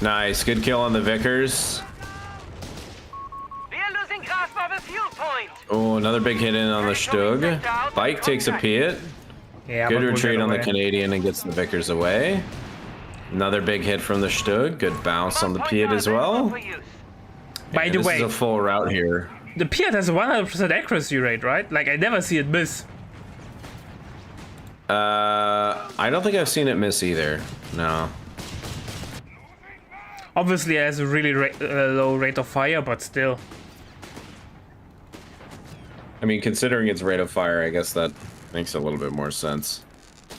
Nice, good kill on the Vickers. we're losing grasp of a fuel point. Oh, another big hit in on the Stug. Bike takes a Piet. Yeah, Good but we'll retreat get on the away. Canadian and gets the Vickers away. Another big hit from the Stug. Good bounce on the Piet as well. By And the this way, is a full route here. the Piet has a 100% accuracy rate, right? Like, I never see it miss. I don't think I've seen it miss either. No. Obviously, it has a really low rate of fire, but still. I mean, considering its rate of fire, I guess that makes a little bit more sense.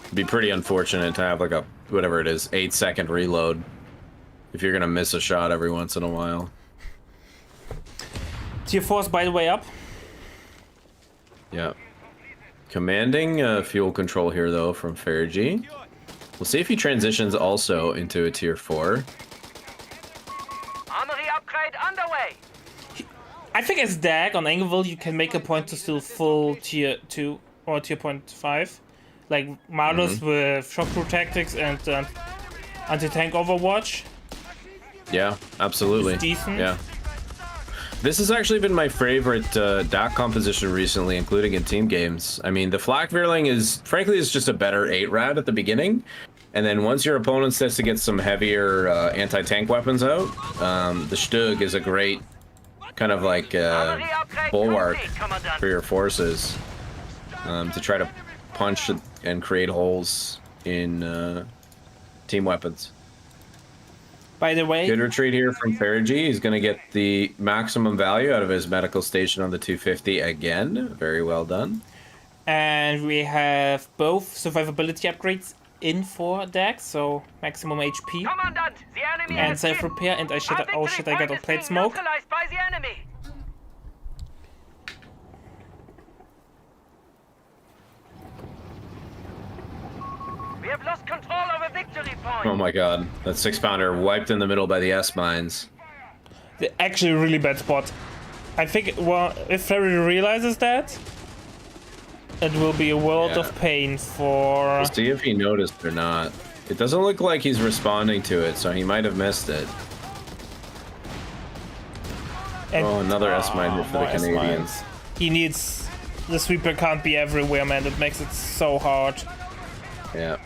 It'd be pretty unfortunate to have like a, whatever it is, 8-second reload if you're gonna miss a shot every once in a while. Tier 4 is, by the way, up. Yeah. Commanding fuel control here, though, from FeriG. We'll see if he transitions also into a tier 4. Armory upgrade underway. I think as DAG on Angerville, you can make a point to still full tier 2 or tier 0.5. Like Marlos with shock through tactics and anti-tank overwatch. Yeah, absolutely. It's decent. Yeah. This has actually been my favorite DAC composition recently, including in team games. I mean, the Flak Virling is, frankly, is just a better 8-rad at the beginning. And then once your opponent starts to get some heavier anti-tank weapons out, the Stug is a great kind of like Armory upgrade bulwark complete, Commandant. for your forces to try to punch and create holes in team weapons. By the way, Good retreat here from FeriG. He's going to get the maximum value out of his medical station on the 250 again. Very well done. and we have both survivability upgrades in for DAG, so maximum HP. Commandant, the enemy And has self been. repair, and Our oh shit, I got victory a plate point is smoke. being neutralized by the enemy. We have lost control of a victory point. Oh my god. That 6-pounder wiped in the middle by the S-mines. Actually, a really bad spot. I think, well, if FeriG realizes that, it will be a world Yeah. of pain for. We'll see if he noticed or not. It doesn't look like he's responding to it, so he might have missed it. And, Oh, another S-mine here for the more S-mines. Canadians. He needs. The sweeper can't be everywhere, man. That makes it so hard. Yeah.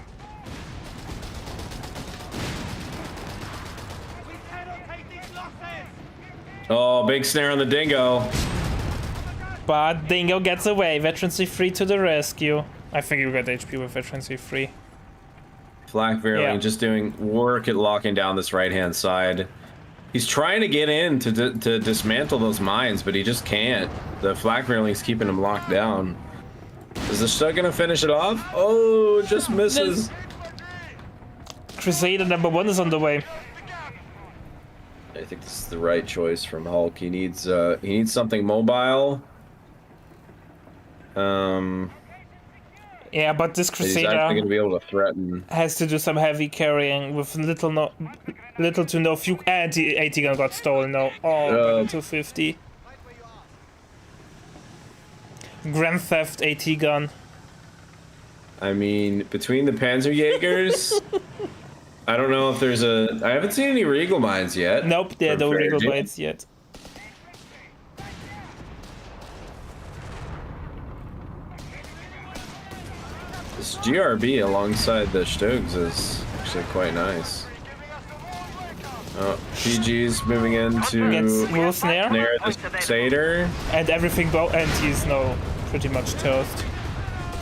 Oh, big snare on the dingo. But Dingo gets away. Veterancy free to the rescue. I think you got HP with veterancy free. Flak Virling Yeah. just doing work at locking down this right-hand side. He's trying to get in to dismantle those mines, but he just can't. The Flak Virling's keeping him locked down. Is the Stug gonna finish it off? Oh, just misses. Crusader #1 is on the way. I think this is the right choice from Hulk. He needs something mobile. Yeah, but this He's actually Crusader going to be able to threaten. has to do some heavy carrying with little to no fuel. And the AT gun got stolen now. Oh, 250. Grand Theft AT gun. I mean, between the Panzerjägers, I don't know if there's a. I haven't seen any Regal mines yet. Nope, there are from no Regal FeriG. bites yet. This GRB alongside the Stugs is actually quite nice. Oh, PG's moving Gets into will snare near the Crusader. and everything and he's no pretty much toast.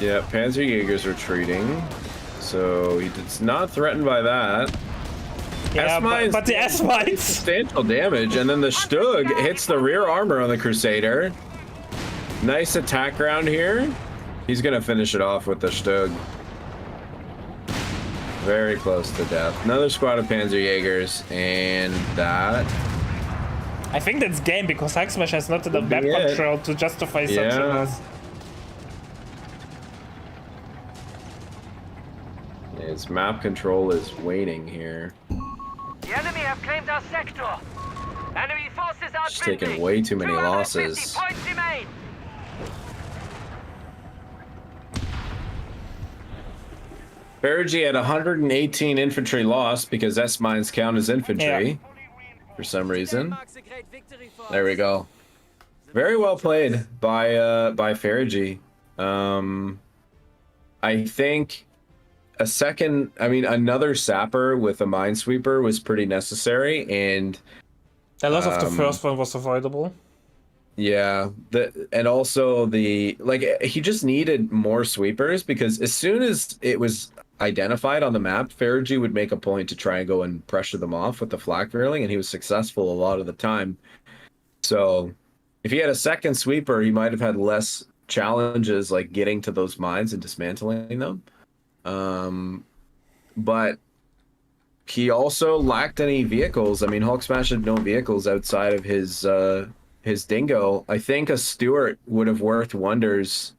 Yeah, Panzerjäger's retreating, so he's not threatened by that. Yeah, but the S-Mines! Substantial damage, and then the Stug hits the rear armor on the Crusader. Nice attack round here. He's gonna finish it off with the Stug. Very close to death. Another squad of Panzerjägers, and that... I think that's game, because HulkSMASH has not enough map control to justify such a loss. His map control is waning here. The enemy have claimed our sector. Enemy forces are Just taking way too many losses. 250 points remain. FeriG had 118 infantry lost because S-mines count as infantry for some reason. There we go. Very well played by FeriG. I think another sapper with a minesweeper was pretty necessary, and the loss of the first one was avoidable. Yeah, and also he just needed more sweepers, because as soon as it was identified on the map, FeriG would make a point to try and go and pressure them off with the flak drilling, and he was successful a lot of the time. So if he had a second sweeper, he might have had less challenges like getting to those mines and dismantling them. But he also lacked any vehicles. I mean, HulkSMASH had no vehicles outside of his dingo. I think a Stuart would have worked wonders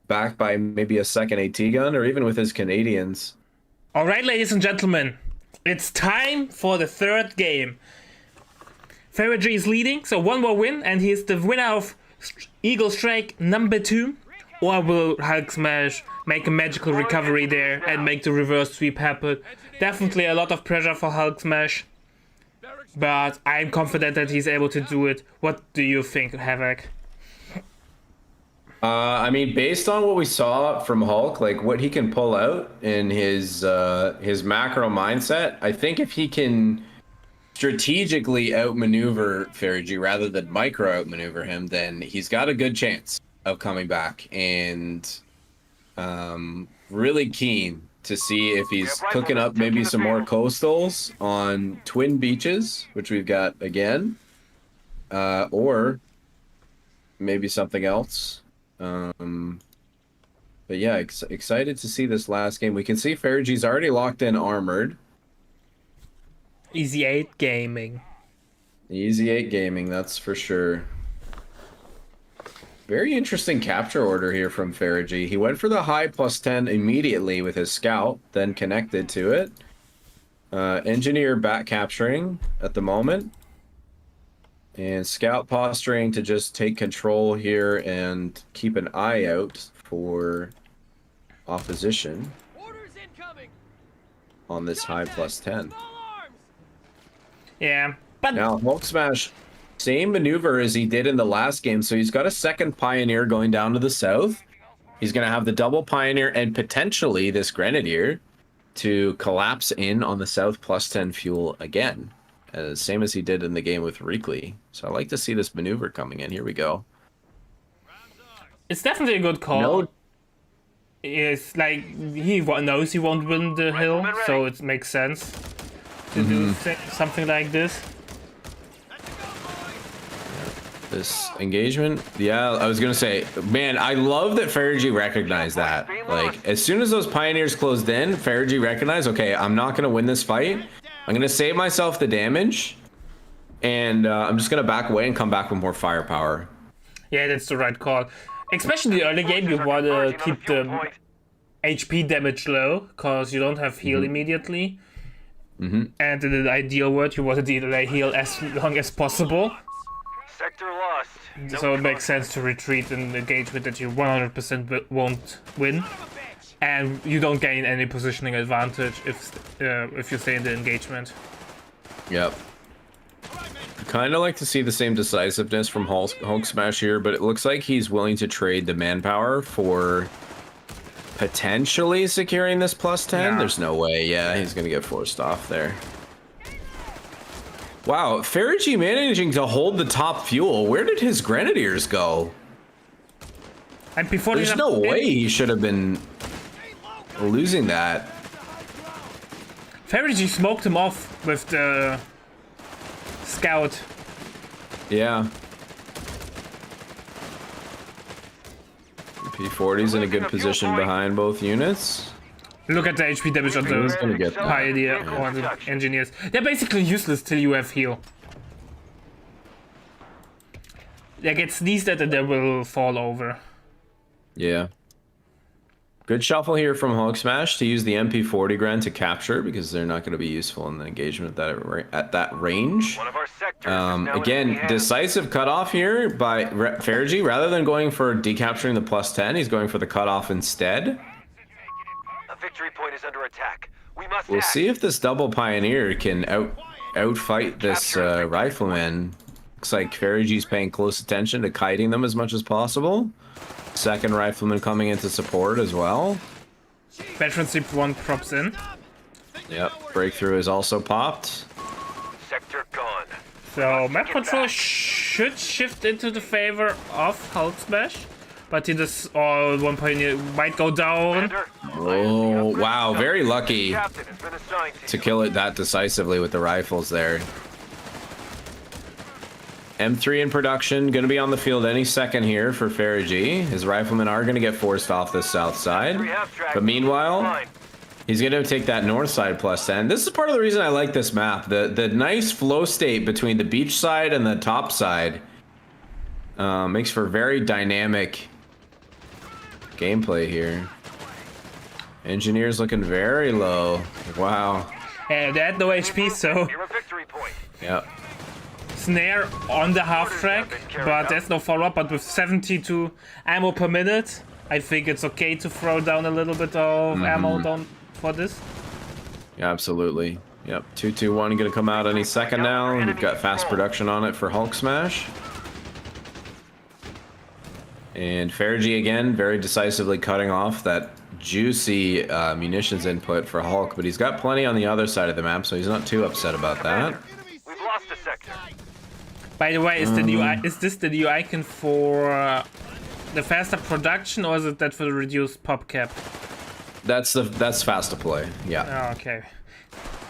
backed by maybe a second AT gun, or even with his Canadians. All right, ladies and gentlemen, it's time for the third game. FeriG is leading, so one more win, and he's the winner of Eagle Strike #2. Or will HulkSMASH make a magical recovery there and make the reverse sweep happen? Definitely a lot of pressure for HulkSMASH, but I'm confident that he's able to do it. What do you think, Havoc? I mean, based on what we saw from Hulk, like what he can pull out in his macro mindset, I think if he can strategically outmaneuver FeriG rather than micro outmaneuver him, then he's got a good chance of coming back, and really keen to see if he's cooking up maybe some more coastals on twin beaches, which we've got again, or maybe something else. But yeah, excited to see this last game. We can see FeriG's already locked in armored. Easy 8 gaming. Easy 8 gaming, that's for sure. Very interesting capture order here from FeriG. He went for the high +10 immediately with his scout, then connected to it. Engineer back capturing at the moment. And scout posturing to just take control here and keep an eye out for opposition on this high +10. Yeah, but now HulkSMASH, same maneuver as he did in the last game. So he's got a second Pioneer going down to the south. He's going to have the double Pioneer and potentially this Grenadier to collapse in on the south +10 fuel again. Same as he did in the game with Reekley. So I like to see this maneuver coming in. Here we go. It's definitely a good call. No. It's like he knows he won't win the hill, so it makes sense to do something like this. This engagement, yeah, I was gonna say, man, I love that FeriG recognized that. Like, as soon as those Pioneers closed in, FeriG recognized, okay, I'm not gonna win this fight. I'm gonna save myself the damage, and I'm just gonna back away and come back with more firepower. Yeah, that's the right call. Especially in the early game, you wanna keep the HP damage low, because you don't have heal immediately. And in the ideal world, you want to delay heal as long as possible. Sector lost. So it makes sense to retreat in an engagement that you 100% won't win, and you don't gain any positioning advantage if you stay in the engagement. Yep. Kind of like to see the same decisiveness from HulkSMASH here, but it looks like he's willing to trade the manpower for potentially securing this +10. Yeah. There's no way. Yeah, he's gonna get forced off there. Wow, FeriG managing to hold the top fuel. Where did his Grenadiers go? And before There's no way he should have been losing that. FeriG smoked him off with the scout. Yeah. P40's in a good position behind both units. Look at the HP damage on He's gonna get the that. Pioneer or the Engineers. They're basically useless till you have heal. They get sneezed at and they will fall over. Yeah. Good shuffle here from HulkSMASH to use the MP40 Grand to capture because they're not going to be useful in the engagement at that range. One of our sectors is now in Again, the decisive cutoff here by FeriG. Rather than going for decapturing the +10, he's going for the cutoff instead. A victory point is under attack. We must We'll act. see if this double Pioneer can outfight this Rifleman. Looks like FeriG's paying close attention to kiting them as much as possible. Second Rifleman coming into support as well. Veterancy 1 props in. Yep, breakthrough is also popped. Sector gone. So map control should shift into the favor of HulkSMASH. But he just, one Pioneer might go down. Commander, Oh, wow, very lucky Captain has been assigned to you. kill it that decisively with the rifles there. M3 in production, going to be on the field any second here for FeriG. His riflemen are going to get forced off the south side. But meanwhile, he's going to take that north side +10. This is part of the reason I like this map. The nice flow state between the beach side and the top side makes for very dynamic gameplay here. Engineers looking very low. Wow. Yeah, they had no HP, so Near a victory point. Yep. snare on the half track, but there's no follow-up. But with 72 ammo per minute, I think it's okay to throw down a little bit of ammo down for this. Yeah, absolutely. Yep, 221 gonna come out any second now. We've got fast production on it for HulkSMASH. And FeriG again, very decisively cutting off that juicy munitions input for Hulk, but he's got plenty on the other side of the map, so he's not too upset about that. We've lost a sector. By the way, is this the new icon for the faster production, or is it that for the reduced pop cap? That's fast deploy. Yeah. Oh, okay.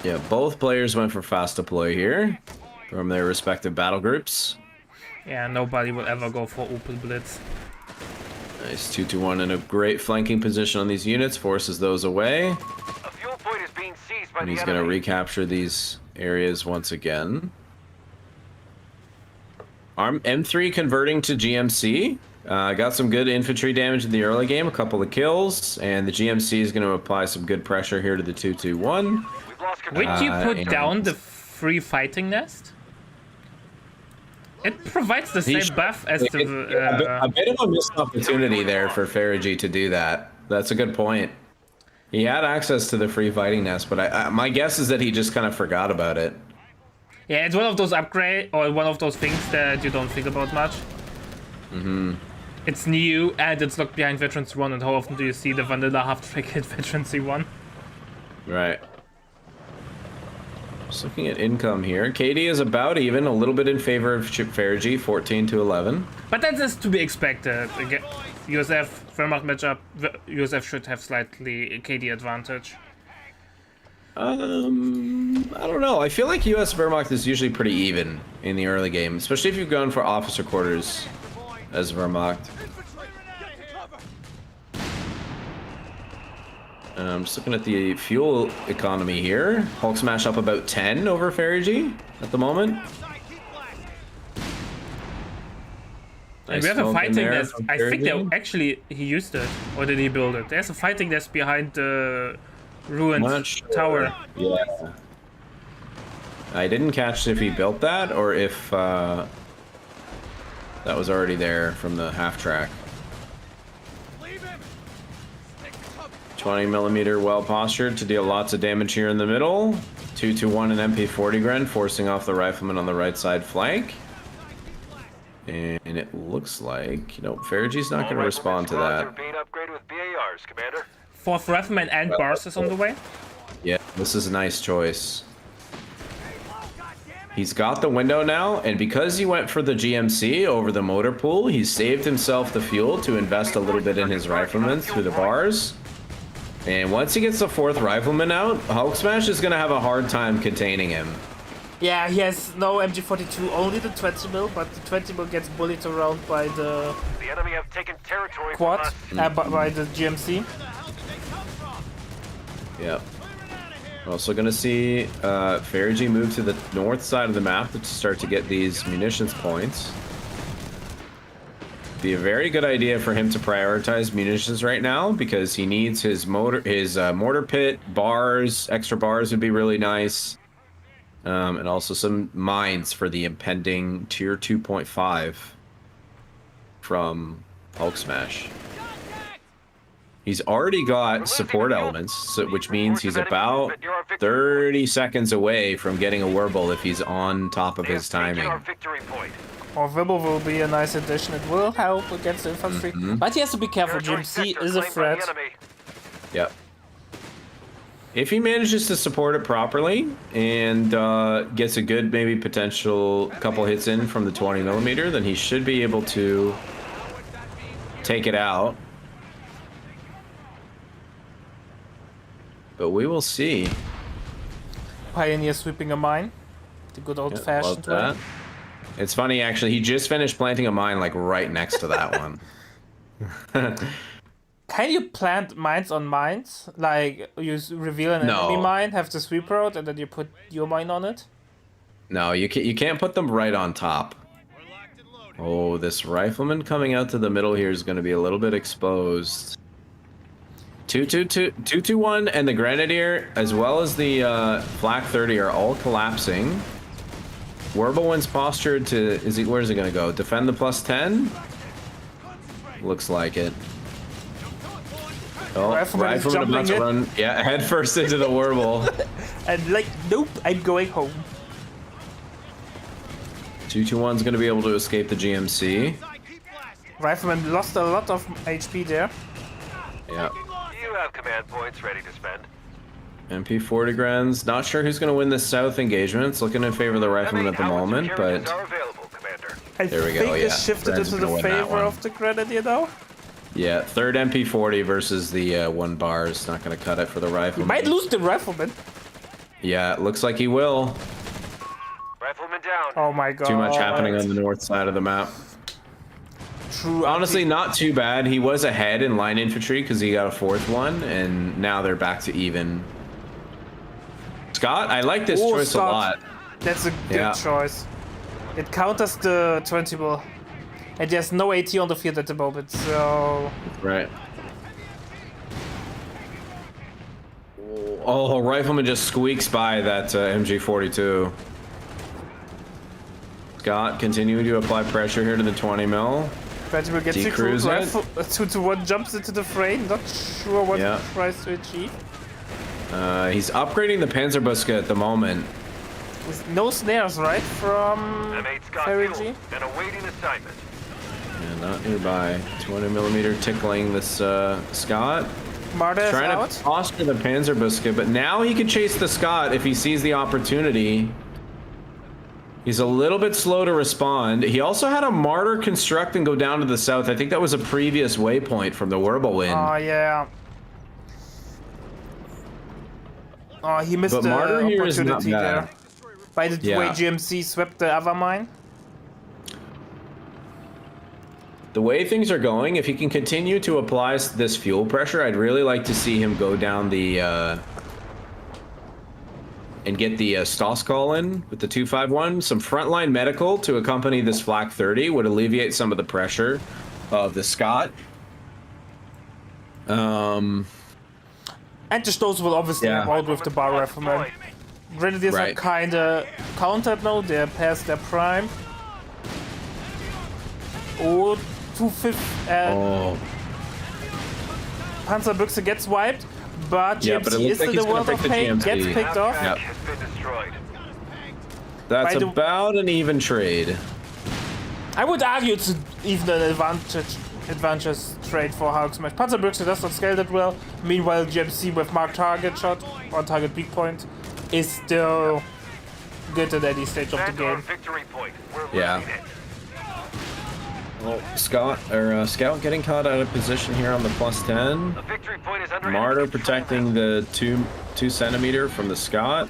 Yeah, both players went for fast deploy here from their respective battle groups. Yeah, nobody will ever go for open blitz. Nice 221 in a great flanking position on these units, forces those away. A fuel point is being seized by And the he's going to enemy. recapture these areas once again. M3 converting to GMC. Got some good infantry damage in the early game, a couple of kills, and the GMC is going to apply some good pressure here to the 221. We've lost control. Would you put and- down the free fighting nest? It provides the same buff as A bit of a missed opportunity there for FeriG to do that. That's a good point. He had access to the free fighting nest, but my guess is that he just kind of forgot about it. Yeah, it's one of those upgrade or one of those things that you don't think about much. It's new and it's locked behind Veterans 1, and how often do you see the vanilla half-track hit Veterans 1? Right. Just looking at income here. KD is about even, a little bit in favor of FeriG, 14 to 11. But that is to be expected. Again, USF Wehrmacht matchup, USF should have slightly KD advantage. I don't know. I feel like US Wehrmacht is usually pretty even in the early game, especially if you've gone for officer quarters as Wehrmacht. I'm just looking at the fuel economy here. HulkSMASH up about 10 over FeriG at the moment. And we have a smoke in fighting there nest. from I think FeriG. they actually he used it, or did he build it? There's a fighting nest behind the ruined Not sure. tower. Yeah. I didn't catch if he built that or if that was already there from the half track. 20mm well postured to deal lots of damage here in the middle. 221 and MP40 Gren forcing off the rifleman on the right side flank. And it looks like, you know, FeriG's not going to respond to that. Being upgraded with BARs, Commander. Fourth Rifleman and Bars is on the way. Yeah, this is a nice choice. He's got the window now, and because he went for the GMC over the motor pool, he saved himself the fuel to invest a little bit in his riflemen through the bars. And once he gets the 4th rifleman out, HulkSMASH is going to have a hard time containing him. Yeah, he has no MG42, only the 20mm, but the 20mm gets bullied around by the enemy have taken territory quad, from us. by the GMC. Yep. We're also going to see FeriG move to the north side of the map to start to get these munitions points. Be a very good idea for him to prioritize munitions right now because he needs his mortar pit, bars, extra bars would be really nice. And also some mines for the impending tier 2.5 from HulkSMASH. He's already got support elements, which means he's about 30 seconds away from getting a Werble if he's on top of his timing. Or Werble will be a nice addition. It will help against the infantry. But he has to be careful. GMC is a threat. Yep. If he manages to support it properly and gets a good, maybe potential couple hits in from the 20mm, then he should be able to take it out. But we will see. Pioneer sweeping a mine. The good old-fashioned way. It's funny, actually. He just finished planting a mine, like, right next to that one. Can you plant mines on mines? Like, you reveal an enemy mine, have the sweep road, and then you put your mine on it? No, you can't put them right on top. Oh, this rifleman coming out to the middle here is going to be a little bit exposed. 2-2-1 and the Grenadier, as well as the Flak 30, are all collapsing. Werble postured to... where's he going to go? Defend the +10? Looks like it. Oh, rifleman about to run, head first into the Werble. And like, nope, I'm going home. 2-2-1's going to be able to escape the GMC. Rifleman lost a lot of HP there. Yeah. You have command points ready to spend. MP40 Grens. Not sure who's going to win this south engagement. It's looking in favor of the rifleman at the moment, but... There we go, I think it's shifted into the favor of the Grenadier though. Yeah, 3rd MP40 versus the 1 bar is not going to cut it for the rifleman. He might lose the rifleman. Yeah, it looks like he will. Rifleman down. Oh my god. Too much happening on the north side of the map. True. Honestly, not too bad. He was ahead in line infantry because he got a 4th one, and now they're back to even. Scott, I like this choice a lot. That's a good choice. It counters the 20mm. And there's no AT on the field at the moment, so... Right. Oh, rifleman just squeaks by that MG42. Scott continuing to apply pressure here to the 20mm. 20mm gets the crew rifle. 2-1 jumps into the frame. Not sure what he tries to achieve. He's upgrading the Panzerbuske at the moment. With no snares, right? From FeriG? And awaiting assignment. Yeah, not nearby. 20mm tickling this Scott. Marta is trying out. To posture the Panzerbuske, but now he can chase the Scott if he sees the opportunity. He's a little bit slow to respond. He also had a Martyr construct and go down to the south. I think that was a previous waypoint from the Werble win. Oh, yeah. Oh, he missed the opportunity there. By the way GMC swept the other mine. The way things are going, if he can continue to apply this fuel pressure, I'd really like to see him go down the... and get the Stoss call in with the 251. Some frontline medical to accompany this Flak 30 would alleviate some of the pressure of the Scott. And just those will obviously out with the bar rifleman. Grenadiers are kinda countered now, they're past their prime. Oh, 2-5. Panzerbüchse gets wiped, but GMC is in the world of pain, gets picked off. Yep. That's about an even trade. I would argue it's even an advantageous trade for HulkSMASH. Panzerbüchse does not scale that well. Meanwhile, GMC with marked target shot on target peak point is still good at any stage of the Back our game. victory point. We're Yeah. losing it. Well, Scout getting caught out of position here on the +10. The victory point is under Martyr enemy control protecting the 2 centimeter from the Scott.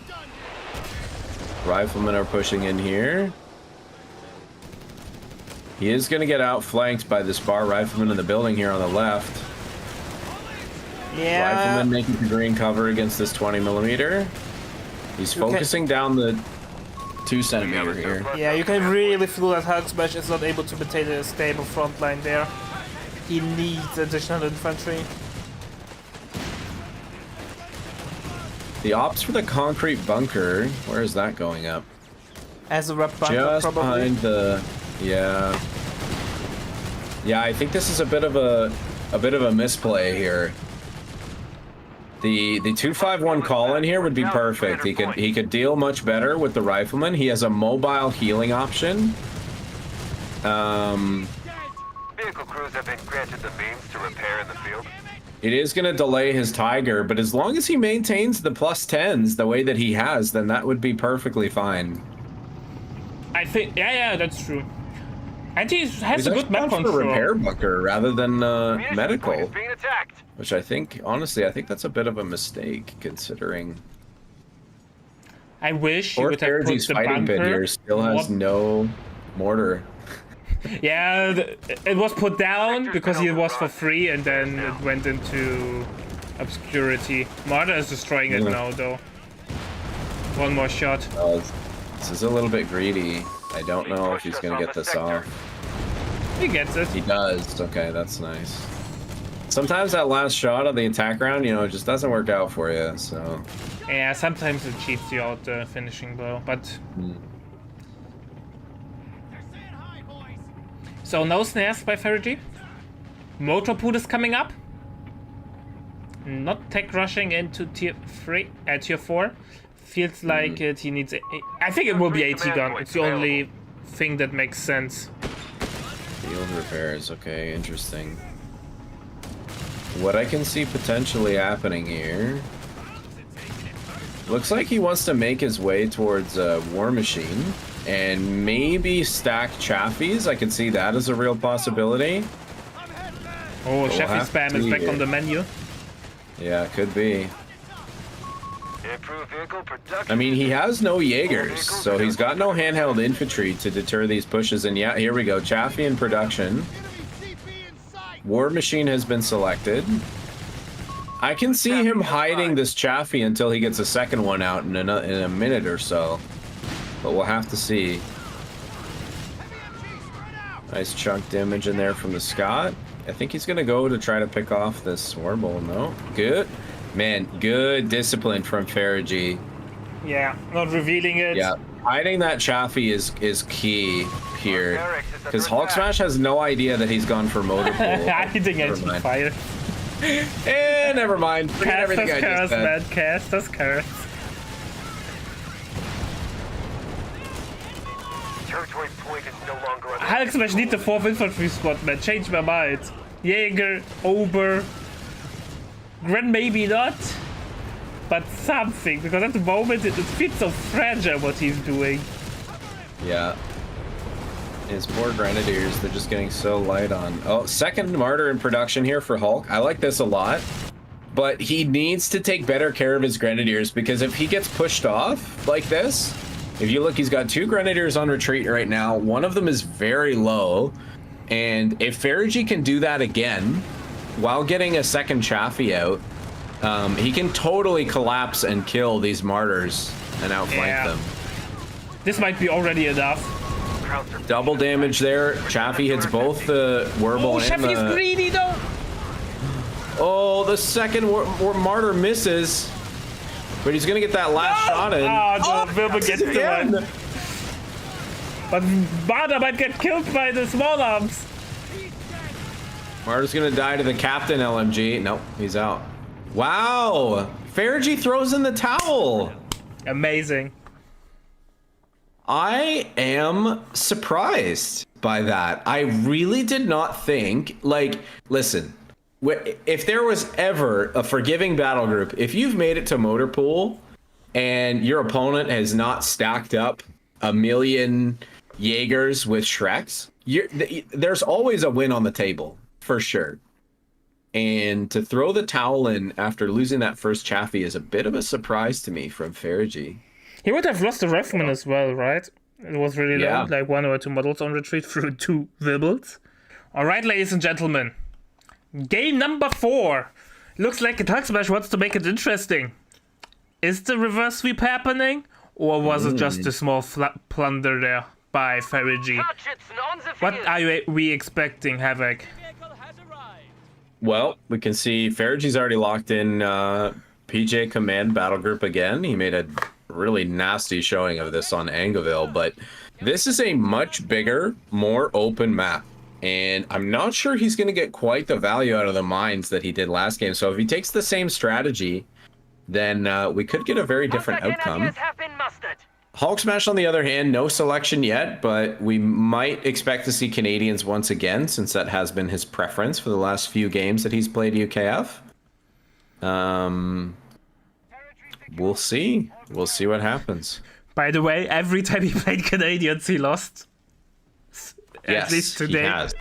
Riflemen are pushing in here. He is going to get outflanked by this bar rifleman in the building here on the left. Yeah. Rifleman making the green cover against this 20 millimeter. He's focusing down the 2 centimeter here. Yeah, you can really feel that HulkSMASH is not able to maintain a stable front line there. He needs additional infantry. The ops for the concrete bunker, where is that going up? As a rep bunker, Just probably. behind the, yeah. Yeah, I think this is a bit of a misplay here. The 251 call in here would be perfect. He could deal much better with the rifleman. He has a mobile healing option. Vehicle crews have been granted the means to repair in the field. It is going to delay his Tiger, but as long as he maintains the +10s the way that he has, then that would be perfectly fine. I think, yeah, that's true. And he has He's a good map actually gone for control. repair bunker rather than Munitions point medical, is being attacked. which I think, honestly, I think that's a bit of a mistake considering. I wish you Or would have put FeriG's the fighting pit bunker. here still has no mortar. Yeah, it was put down because it was for free, and then it went into obscurity. Marta is destroying it now, though. One more shot. This is a little bit greedy. I don't know if he's gonna get this off. He gets it. He does. Okay, that's nice. Sometimes that last shot of the attack round, you know, it just doesn't work out for you. So Yeah, sometimes it cheats you out the finishing blow, but... So no snares by FeriG. Motor pool is coming up. Not tech rushing into tier 4. Feels like he needs I think it will be AT gun. It's the only thing that makes sense. field repairs. Okay, interesting. What I can see potentially happening here. Looks like he wants to make his way towards War Machine and maybe stack Chaffies. I can see that as a real possibility. Oh, we'll Cheffy have spam to is see back it. on the menu. Yeah, could be. Improved vehicle production. I mean, he has no Jaegers, so he's got no handheld infantry to deter these pushes. And yeah, here we go. Chaffee in production. War Machine has been selected. I can see him hiding this Chaffee until he gets a second one out in a minute or so. But we'll have to see. Nice chunk damage in there from the Scott. I think he's going to go to try to pick off this Warble. No? Good. Man, good discipline from FeriG. Yeah, not revealing it. Yeah, hiding that Chaffee is key here. Because HulkSMASH has no idea that he's gone for motor pool. Hiding Never engine mind. fire. Never mind. Forget Cast everything us I just curse, said. man. Cast us curse. Territory point is no longer under HulkSMASH need the 4th infantry squad, man. Change my mind. Jaeger, Ober. Gren maybe not. But something, because at the moment it feels so fragile what he's doing. Yeah. His poor Grenadiers, they're just getting so light on. Oh, second Martyr in production here for Hulk. I like this a lot. But he needs to take better care of his Grenadiers, because if he gets pushed off like this, if you look, he's got 2 Grenadiers on retreat right now. One of them is very low. And if FeriG can do that again, while getting a second Chaffee out, he can totally collapse and kill these Martyrs and outflank them. This might be already enough. Double damage there. Chaffee hits both the Warble Oh, and Cheffy's the... greedy though. Oh, the second Martyr misses. But he's gonna get that last shot in. Oh, no, Wilbur gets the again. one. But Martyr might get killed by the small arms. Martyr's gonna die to the Captain LMG. Nope, he's out. Wow! FeriG throws in the towel! Amazing. I am surprised by that. I really did not think, like, listen, if there was ever a forgiving battle group, if you've made it to Motor Pool and your opponent has not stacked up a million Jaegers with Shreks, there's always a win on the table, for sure. And to throw the towel in after losing that first Chaffee is a bit of a surprise to me from FeriG. He would have lost the Rifleman as well, right? It was really low, like 1 or 2 models on retreat through 2 Wibbles. Alright, ladies and gentlemen. Game number 4. Looks like HulkSMASH wants to make it interesting. Is the reverse sweep happening? Or was it just a small plunder there by FeriG? What are we expecting, Havoc? Well, we can see FeriG's already locked in PJ Command Battle Group again. He made a really nasty showing of this on Angeville, but this is a much bigger, more open map. And I'm not sure he's going to get quite the value out of the mines that he did last game. So if he takes the same strategy, then we could get a very different outcome. HulkSMASH, on the other hand, no selection yet, but we might expect to see Canadians once again, since that has been his preference for the last few games that he's played UKF. We'll see. We'll see what happens. By the way, every time he played Canadians, he lost. At least today. He has.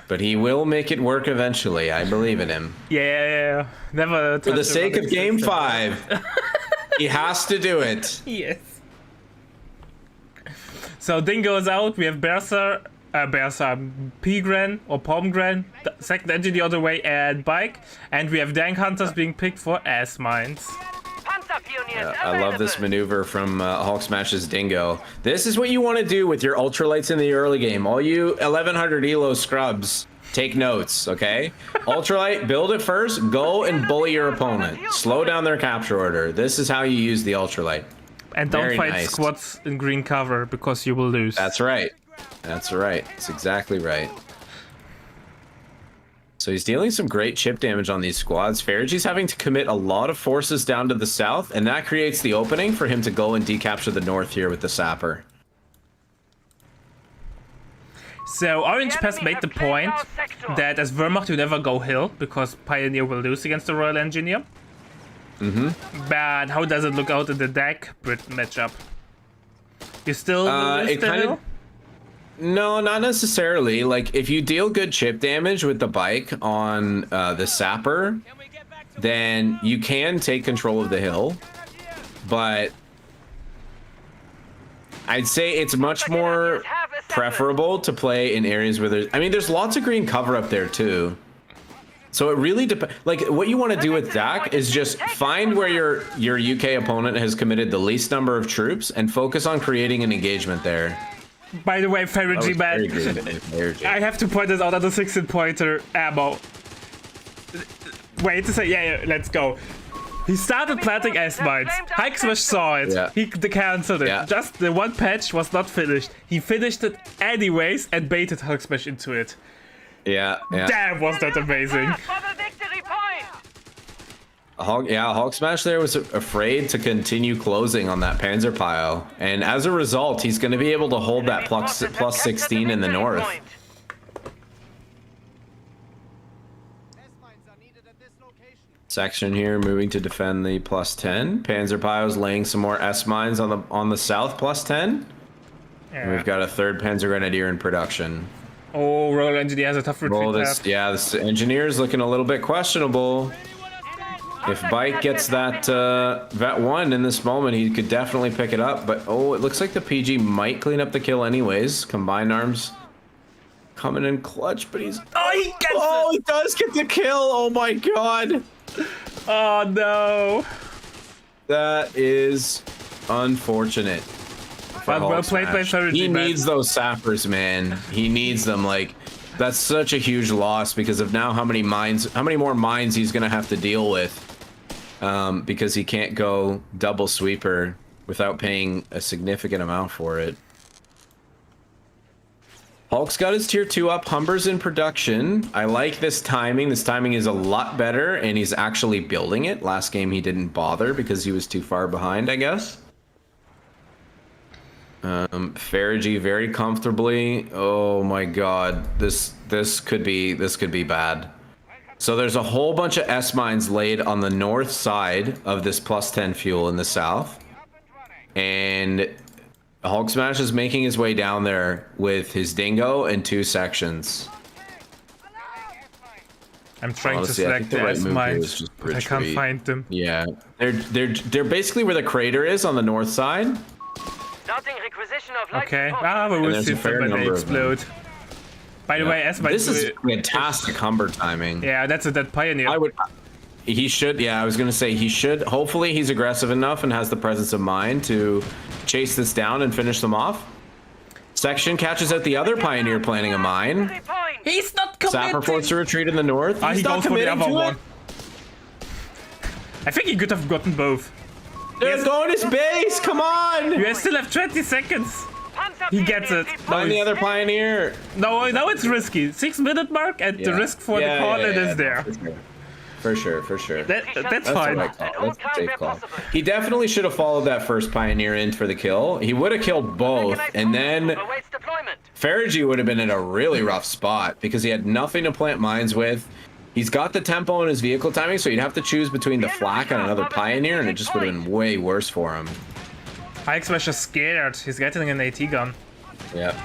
But he will make it work eventually. I believe in him. Yeah. Never. For the sake of Game 5, he has to do it. Yes. So Dingo's out. We have Berser, Pigren or Pomgren, second engine the other way, and Bike. And we have Dank Hunters being picked for ass mines. I love this maneuver from HulkSMASH's Dingo. This is what you want to do with your ultralights in the early game. All you 1100 elo scrubs, take notes, okay? Ultralight, build it first, go and bully your opponent. Slow down their capture order. This is how you use the ultralight. And don't fight squads in green cover, because you will lose. That's right. That's right. That's exactly right. So he's dealing some great chip damage on these squads. FeriG's having to commit a lot of forces down to the south, and that creates the opening for him to go and decapture the north here with the Sapper. So Orange has made the point that as Wehrmacht you never go hill, because Pioneer will lose against the Royal Engineer. But how does it look out in the deck Brit matchup? You still lose the hill? No, not necessarily. Like, if you deal good chip damage with the Bike on the Sapper, then you can take control of the hill. But I'd say it's much more preferable to play in areas where there's... I mean, there's lots of green cover up there, too. So it really depends. Like, what you want to do with Dak is just find where your UK opponent has committed the least number of troops and focus on creating an engagement there. By the way, FeriG, man, I have to point this out on the 16-pointer ammo. Wait to say, yeah, let's go. He started planting S-mines. HulkSMASH saw it. Yeah. He canceled it. Yeah. Just the one patch was not finished. He finished it anyways and baited HulkSMASH into it. Yeah. Damn, was that amazing. HulkSMASH there was afraid to continue closing on that Panzer pile, and as a result, he's going to be able to hold that plus 16 in the north. Section here moving to defend the plus 10. Panzer pile's laying some more S mines on the south plus 10. Yeah. We've got a third Panzer Grenadier in production. Oh, Royal Engineer has a tough retreat path. Yeah, this engineer's looking a little bit questionable. If Bike gets that Vet 1 in this moment, he could definitely pick it up. But, oh, it looks like the PG might clean up the kill anyways. Combined arms coming in clutch, but he's... Oh, he does get the kill! Oh, my God! Oh, no. That is unfortunate. Well played by FeriG. He needs those sappers, man. He needs them, like... That's such a huge loss because of now how many more mines he's going to have to deal with. Because he can't go double sweeper without paying a significant amount for it. Hulk's got his tier 2 up. Humber's in production. I like this timing. This timing is a lot better, and he's actually building it. Last game he didn't bother because he was too far behind, I guess. FeriG very comfortably. Oh my God, this could be bad. So there's a whole bunch of S mines laid on the north side of this +10 fuel in the south. And HulkSMASH is making his way down there with his dingo and 2 sections. I'm trying Honestly, to I select think the the right S move here mines, is just but I can't retreat. find them. Yeah, they're basically where the crater is on the north side. Starting requisition of light Okay, support. we will there's see a fair them when they number of them. explode. By the way, S mines. This is fantastic Humber timing. Yeah, that's a dead pioneer. I would. He should. Yeah, I was gonna say he should. Hopefully, he's aggressive enough and has the presence of mind to chase this down and finish them off. Section catches out the other pioneer planting a mine. 3 points. He's not committing. Sapper forced to retreat in the north. He He's not goes for the committing other to one. it. I think he could have gotten both. They're going his base. Come on. You still have 20 seconds. Panzer He gets it. Find the other pioneer. No, now it's risky. 6-minute mark, and the risk for the call is there. For sure. That's That's fine. the right call. That's a safe call. He definitely should have followed that first pioneer in for the kill. He would have killed both, and then Awaits deployment. FeriG would have been in a really rough spot because he had nothing to plant mines with. He's got the tempo in his vehicle timing, so you'd have to choose between the flak and another pioneer, and it just would have been way worse for him. HulkSMASH is scared. He's getting an AT gun. Yeah.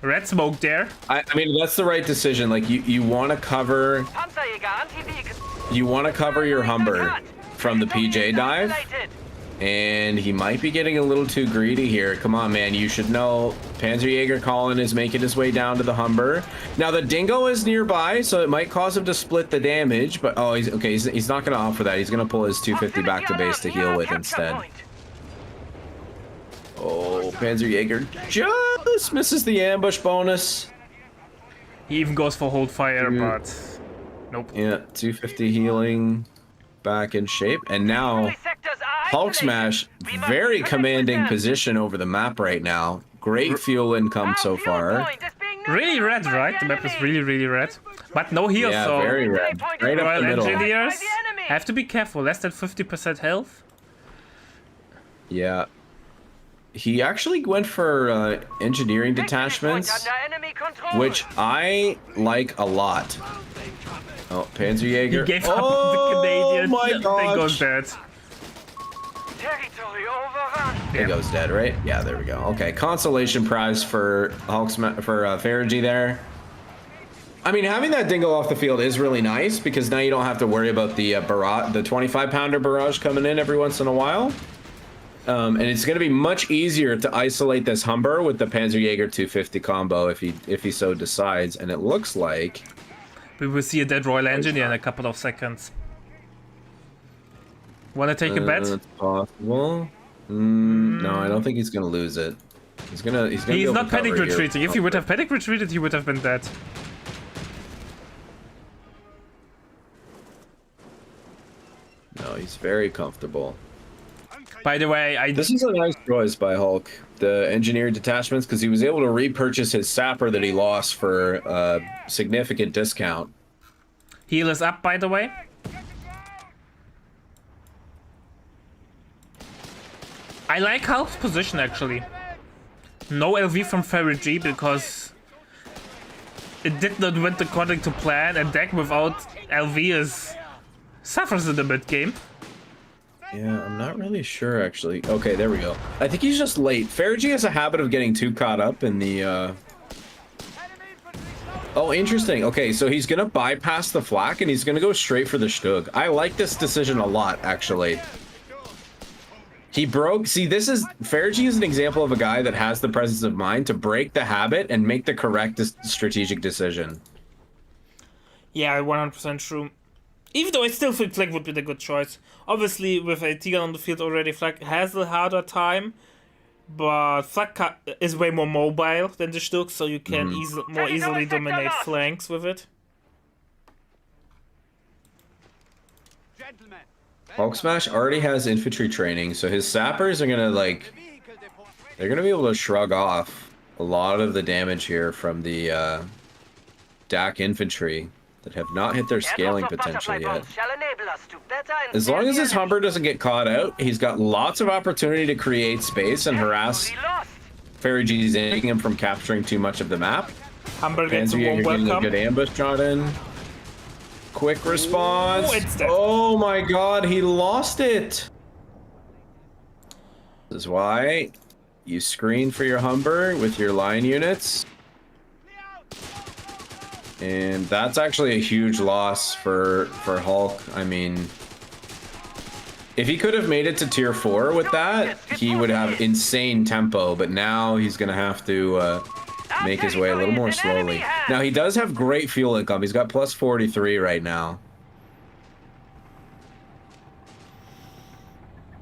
Red smoke there. I mean, that's the right decision. Like, you want to cover Panzerjäger anti-vehicle. your Humber from the PJ dive. And he might be getting a little too greedy here. Come on, man. You should know Panzerjäger Colin is making his way down to the Humber. Now, the Dingo is nearby, so it might cause him to split the damage. But, oh, he's okay. He's not going to opt for that. He's going to pull his 250 back to base to heal with instead. Oh, Panzerjäger just misses the ambush bonus. He even goes for hold fire, but nope. Yeah, 250 healing back in shape. And now HulkSMASH, very commanding position over the map right now. Great fuel income so far. Really red, right? The map is really, really red. But no heal, Yeah, so very red. Right up Royal the middle. Engineers have to be careful. Less than 50% health. Yeah. He actually went for engineering detachments, which I like a lot. Oh, Panzerjäger. He gave up on the Canadian. my They go gosh. dead. Territory overrun. He goes dead, right? Yeah, there we go. Okay, consolation prize for FeriG there. I mean, having that Dingo off the field is really nice because now you don't have to worry about the barrage, the 25-pounder barrage coming in every once in a while. And it's going to be much easier to isolate this Humber with the Panzerjäger 250 combo if he so decides. And it looks like We will see a dead Royal Engineer in a couple of seconds. Wanna take a bet? It's possible. No, I don't think he's going to lose it. He's be He's able not to cover panic here. retreating. If he would have panic retreated, he would have been dead. No, he's very comfortable. By the way, This is a nice choice by Hulk, the engineered detachments, because he was able to repurchase his sapper that he lost for a significant discount. heal is up, by the way. I like Hulk's position, actually. No LV from FeriG because it did not went according to plan, and deck without LV suffers in the mid game. Yeah, I'm not really sure, actually. Okay, there we go. I think he's just late. FeriG has a habit of getting too caught up in the, Oh, interesting. Okay, so he's gonna bypass the flak, and he's gonna go straight for the Stug. I like this decision a lot, actually. He broke... See, FeriG is an example of a guy that has the presence of mind to break the habit and make the correct strategic decision. Yeah, 100% true. Even though I still think Flag would be the good choice. Obviously, with a Tiger on the field already, Flag has a harder time. But Flag is way more mobile than the Stug, so you can more easily dominate flanks with it. HulkSMASH already has infantry training, so his sappers are gonna, like... They're gonna be able to shrug off a lot of the damage here from the, DAC infantry that have not hit their scaling potential yet. As long as his Humber doesn't get caught out, he's got lots of opportunity to create space and harass FeriG's taking him from capturing too much of the map. Humber gets a warm Panzerjäger getting a welcome. good ambush shot in. Quick response. Ooh, it's dead. Oh my god, he lost it. This is why you screen for your Humber with your line units. And that's actually a huge loss for Hulk. I mean, if he could have made it to tier 4 with that, he would have insane tempo, but now he's gonna have to make his way a little more slowly. Now he does have great fuel income. He's got plus 43 right now.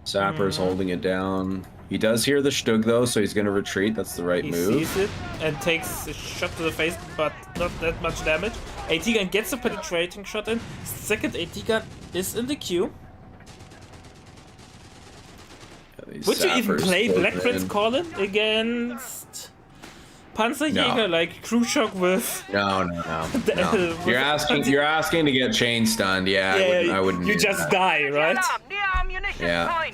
Sapper's holding it down. He does hear the Stug though, so he's gonna retreat. That's the right move. He sees it and takes a shot to the face, but not that much damage. AT gun gets a penetrating shot in. Second AT gun is in the queue. Would you even play Black Prince Colin against Panzerjäger like Crew Shock with? No. You're asking to get chain stunned. Yeah, I wouldn't. You just die, right? Yeah.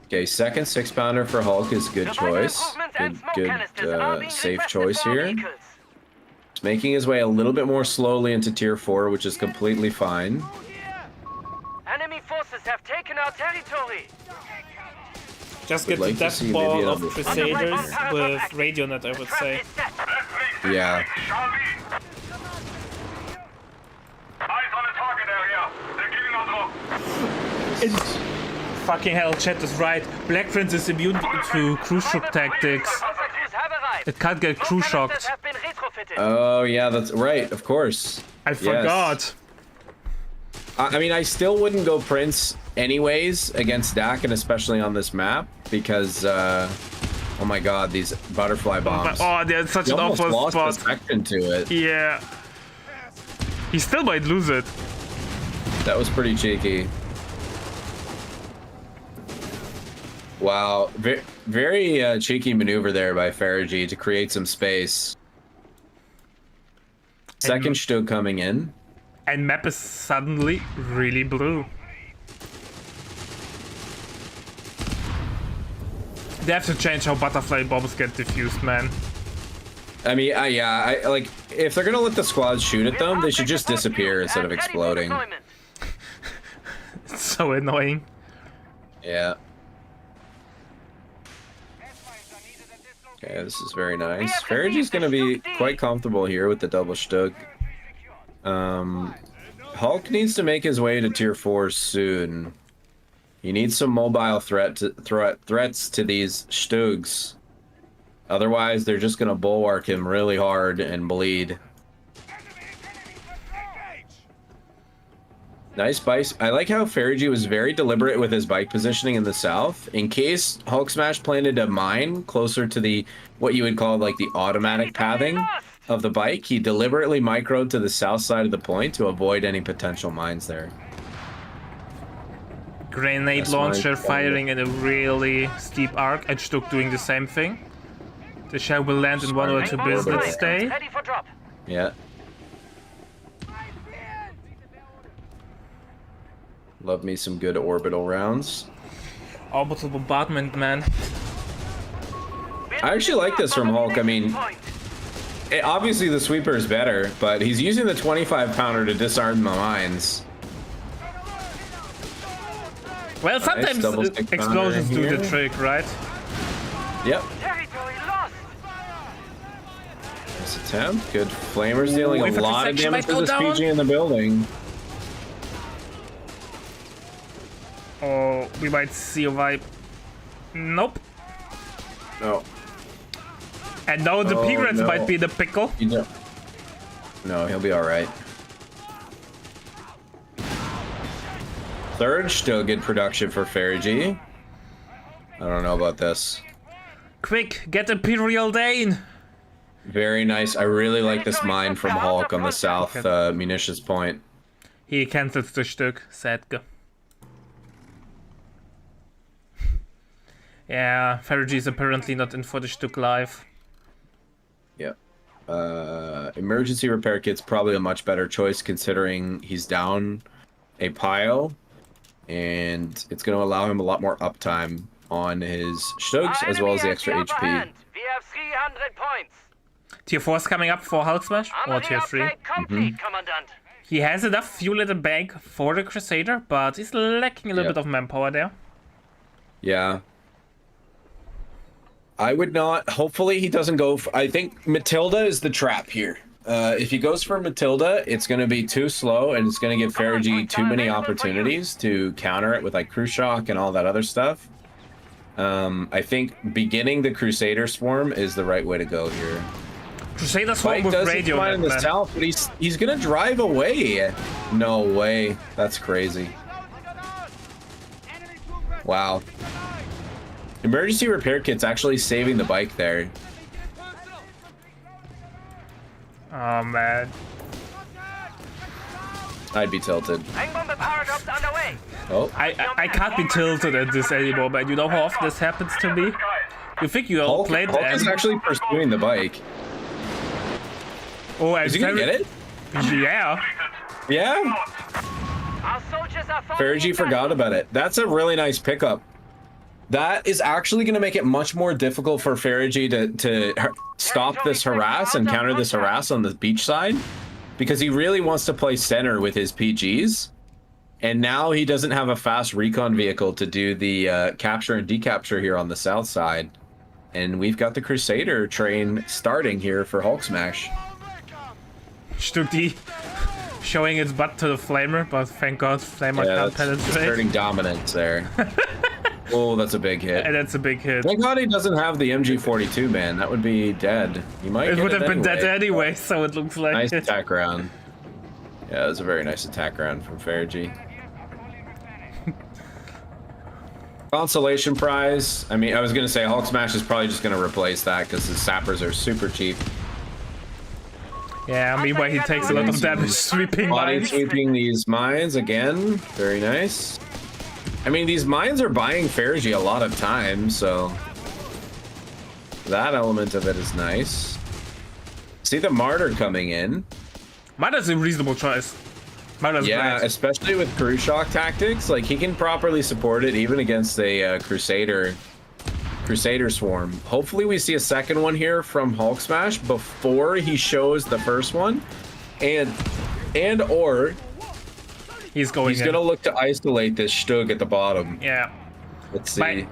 Okay, second 6-pounder for Hulk is a good choice. Good safe choice here. He's making his way a little bit more slowly into tier 4, which is completely fine. Enemy forces have taken our territory. Just get the death ball of Crusaders with Radionet, I would say. Yeah. Eyes on the target area. They're giving us up. Fucking hell, chat is right. Black Prince is immune to crew shock tactics. It can't get crew shocked. Oh yeah, that's right. Of course. I forgot. I mean, I still wouldn't go Prince anyways against Dak, and especially on this map, because oh my god, these butterfly bombs. Oh, they're such an awful lost spot. The section to it. Yeah. He still might lose it. That was pretty cheeky. Wow, very cheeky maneuver there by FeriG to create some space. Second Stug coming in. And map is suddenly really blue. They have to change how butterfly bombs get diffused, man. I mean, yeah, like, if they're gonna let the squads shoot at them, they should just disappear instead of exploding. It's so annoying. Yeah. Okay, this is very nice. FeriG's gonna be quite comfortable here with the double Stug. Hulk needs to make his way to tier 4 soon. He needs some mobile threats to these Stugs. Otherwise, they're just gonna bulwark him really hard and bleed. Nice bike. I like how FeriG was very deliberate with his bike positioning in the south. In case HulkSMASH planted a mine closer to the, what you would call like the automatic pathing of the bike, he deliberately microed to the south side of the point to avoid any potential mines there. Grenade launcher firing in a really steep arc, and Stug doing the same thing. The shell will land in 1 or 2 business stay. Ready for drop. Yeah. Love me some good orbital rounds. Orbital bombardment, man. I actually like this from Hulk. I mean, obviously the sweeper is better, but he's using the 25-pounder to disarm the mines. Well, sometimes explosions do the trick, right? Yep. Territory lost. Nice attempt. Good flamers dealing a lot of damage to this PG in the building. Oh, we might see a vibe. Nope. No. And now the Pigrets might be the pickle. No, he'll be alright. Third still good production for FeriG. I don't know about this. Quick, get Imperial Dane. Very nice. I really like this mine from Hulk on the south munitions point. He cancels the Stück, Sadke. Yeah, FeriG is apparently not in for the Stück live. Yep. Emergency repair kit's probably a much better choice considering he's down a pile, and it's going to allow him a lot more uptime on his Stugs as well as the extra HP. We have 300 points. Tier 4 is coming up for HulkSMASH, or Armory Tier 3. upgrade complete, Commandant. He has enough fuel in the bank for the Crusader, but he's lacking a little bit of manpower there. Yeah. I would not. Hopefully he doesn't go. I think Matilda is the trap here. If he goes for Matilda, it's going to be too slow, and it's going to give FeriG too many opportunities to counter it with like Cruise Shock and all that other stuff. I think beginning the Crusader Swarm is the right way to go here. Crusader Swarm Mike with does radio fine in the south, but he's going to drive away. No way. That's crazy. Wow. Emergency repair kit's actually saving the bike there. Oh man. I'd be tilted. Bomber power drops underway. Oh, I can't be tilted at this anymore, man. You know how often this happens to me? You think you all played Hulk is actually pursuing the bike. Oh, Is he gonna get it? Yeah. Yeah. Our soldiers are FeriG forgot about it. That's a really nice pickup. That is actually going to make it much more difficult for FeriG to stop this harass and counter this harass on the beach side, because he really wants to play center with his PGs, and now he doesn't have a fast recon vehicle to do the capture and decapture here on the south side, and we've got the Crusader train starting here for HulkSMASH. Stutti showing its butt to the Flamer, but thank God Flamer can't penetrate. Asserting dominance there. Oh, that's a big hit. And that's a big hit. Thank God he doesn't have the MG42, man. That would be dead. He might. It get would have been anyway. dead anyway, so it looks like Nice it. attack round. Yeah, it was a very nice attack round from FeriG. Consolation prize. I mean, I was gonna say HulkSMASH is probably just gonna replace that because the sappers are super cheap. Yeah, meanwhile he takes a lot of damage sweeping Body mines. sweeping these mines again. Very nice. I mean, these mines are buying FeriG a lot of time, so that element of it is nice. See the Martyr coming in. Martyr's a reasonable choice. Martyr's Yeah, great. especially with Cruise Shock tactics. Like, he can properly support it even against a Crusader Swarm. Hopefully we see a second one here from HulkSMASH before he shows the first one. And or He's going he's in. gonna look to isolate this Stug at the bottom. Yeah. Let's see. In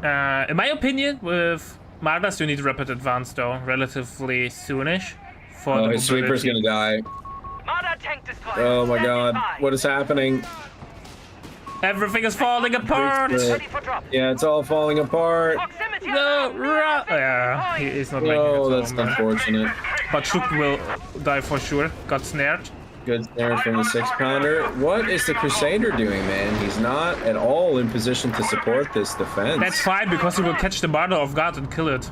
my opinion, with Martyrs you need rapid advance though, relatively soonish. For Oh, the his sweeper's mobility. gonna die. Marder tank destroyer. Oh my Standing god. by. What is happening? Everything is falling apart! Please, Ready for drop. Yeah, it's all falling apart. Proximity No, alarm. run! Yeah, he's not making Oh, it that's home, man. unfortunate. But Shuk will die for sure. Got snared. Good snare from the 6-pounder. What is the Crusader doing, man? He's not at all in position to support this defense. That's fine because he will catch the Martyr off guard and kill it.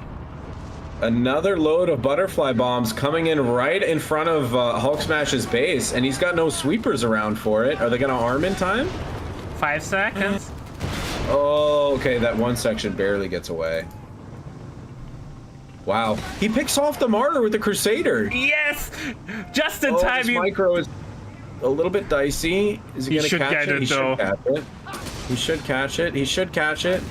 Another load of butterfly bombs coming in right in front of HulkSMASH's base, and he's got no sweepers around for it. Are they going to arm in time? 5 seconds. Oh, okay, that one section barely gets away. Wow. He picks off the Martyr with the Crusader. Yes! Just in Oh, time. this You... micro is a little bit dicey. Is he He going to should catch get it? it, He though. should catch it. He should catch it. He should catch it.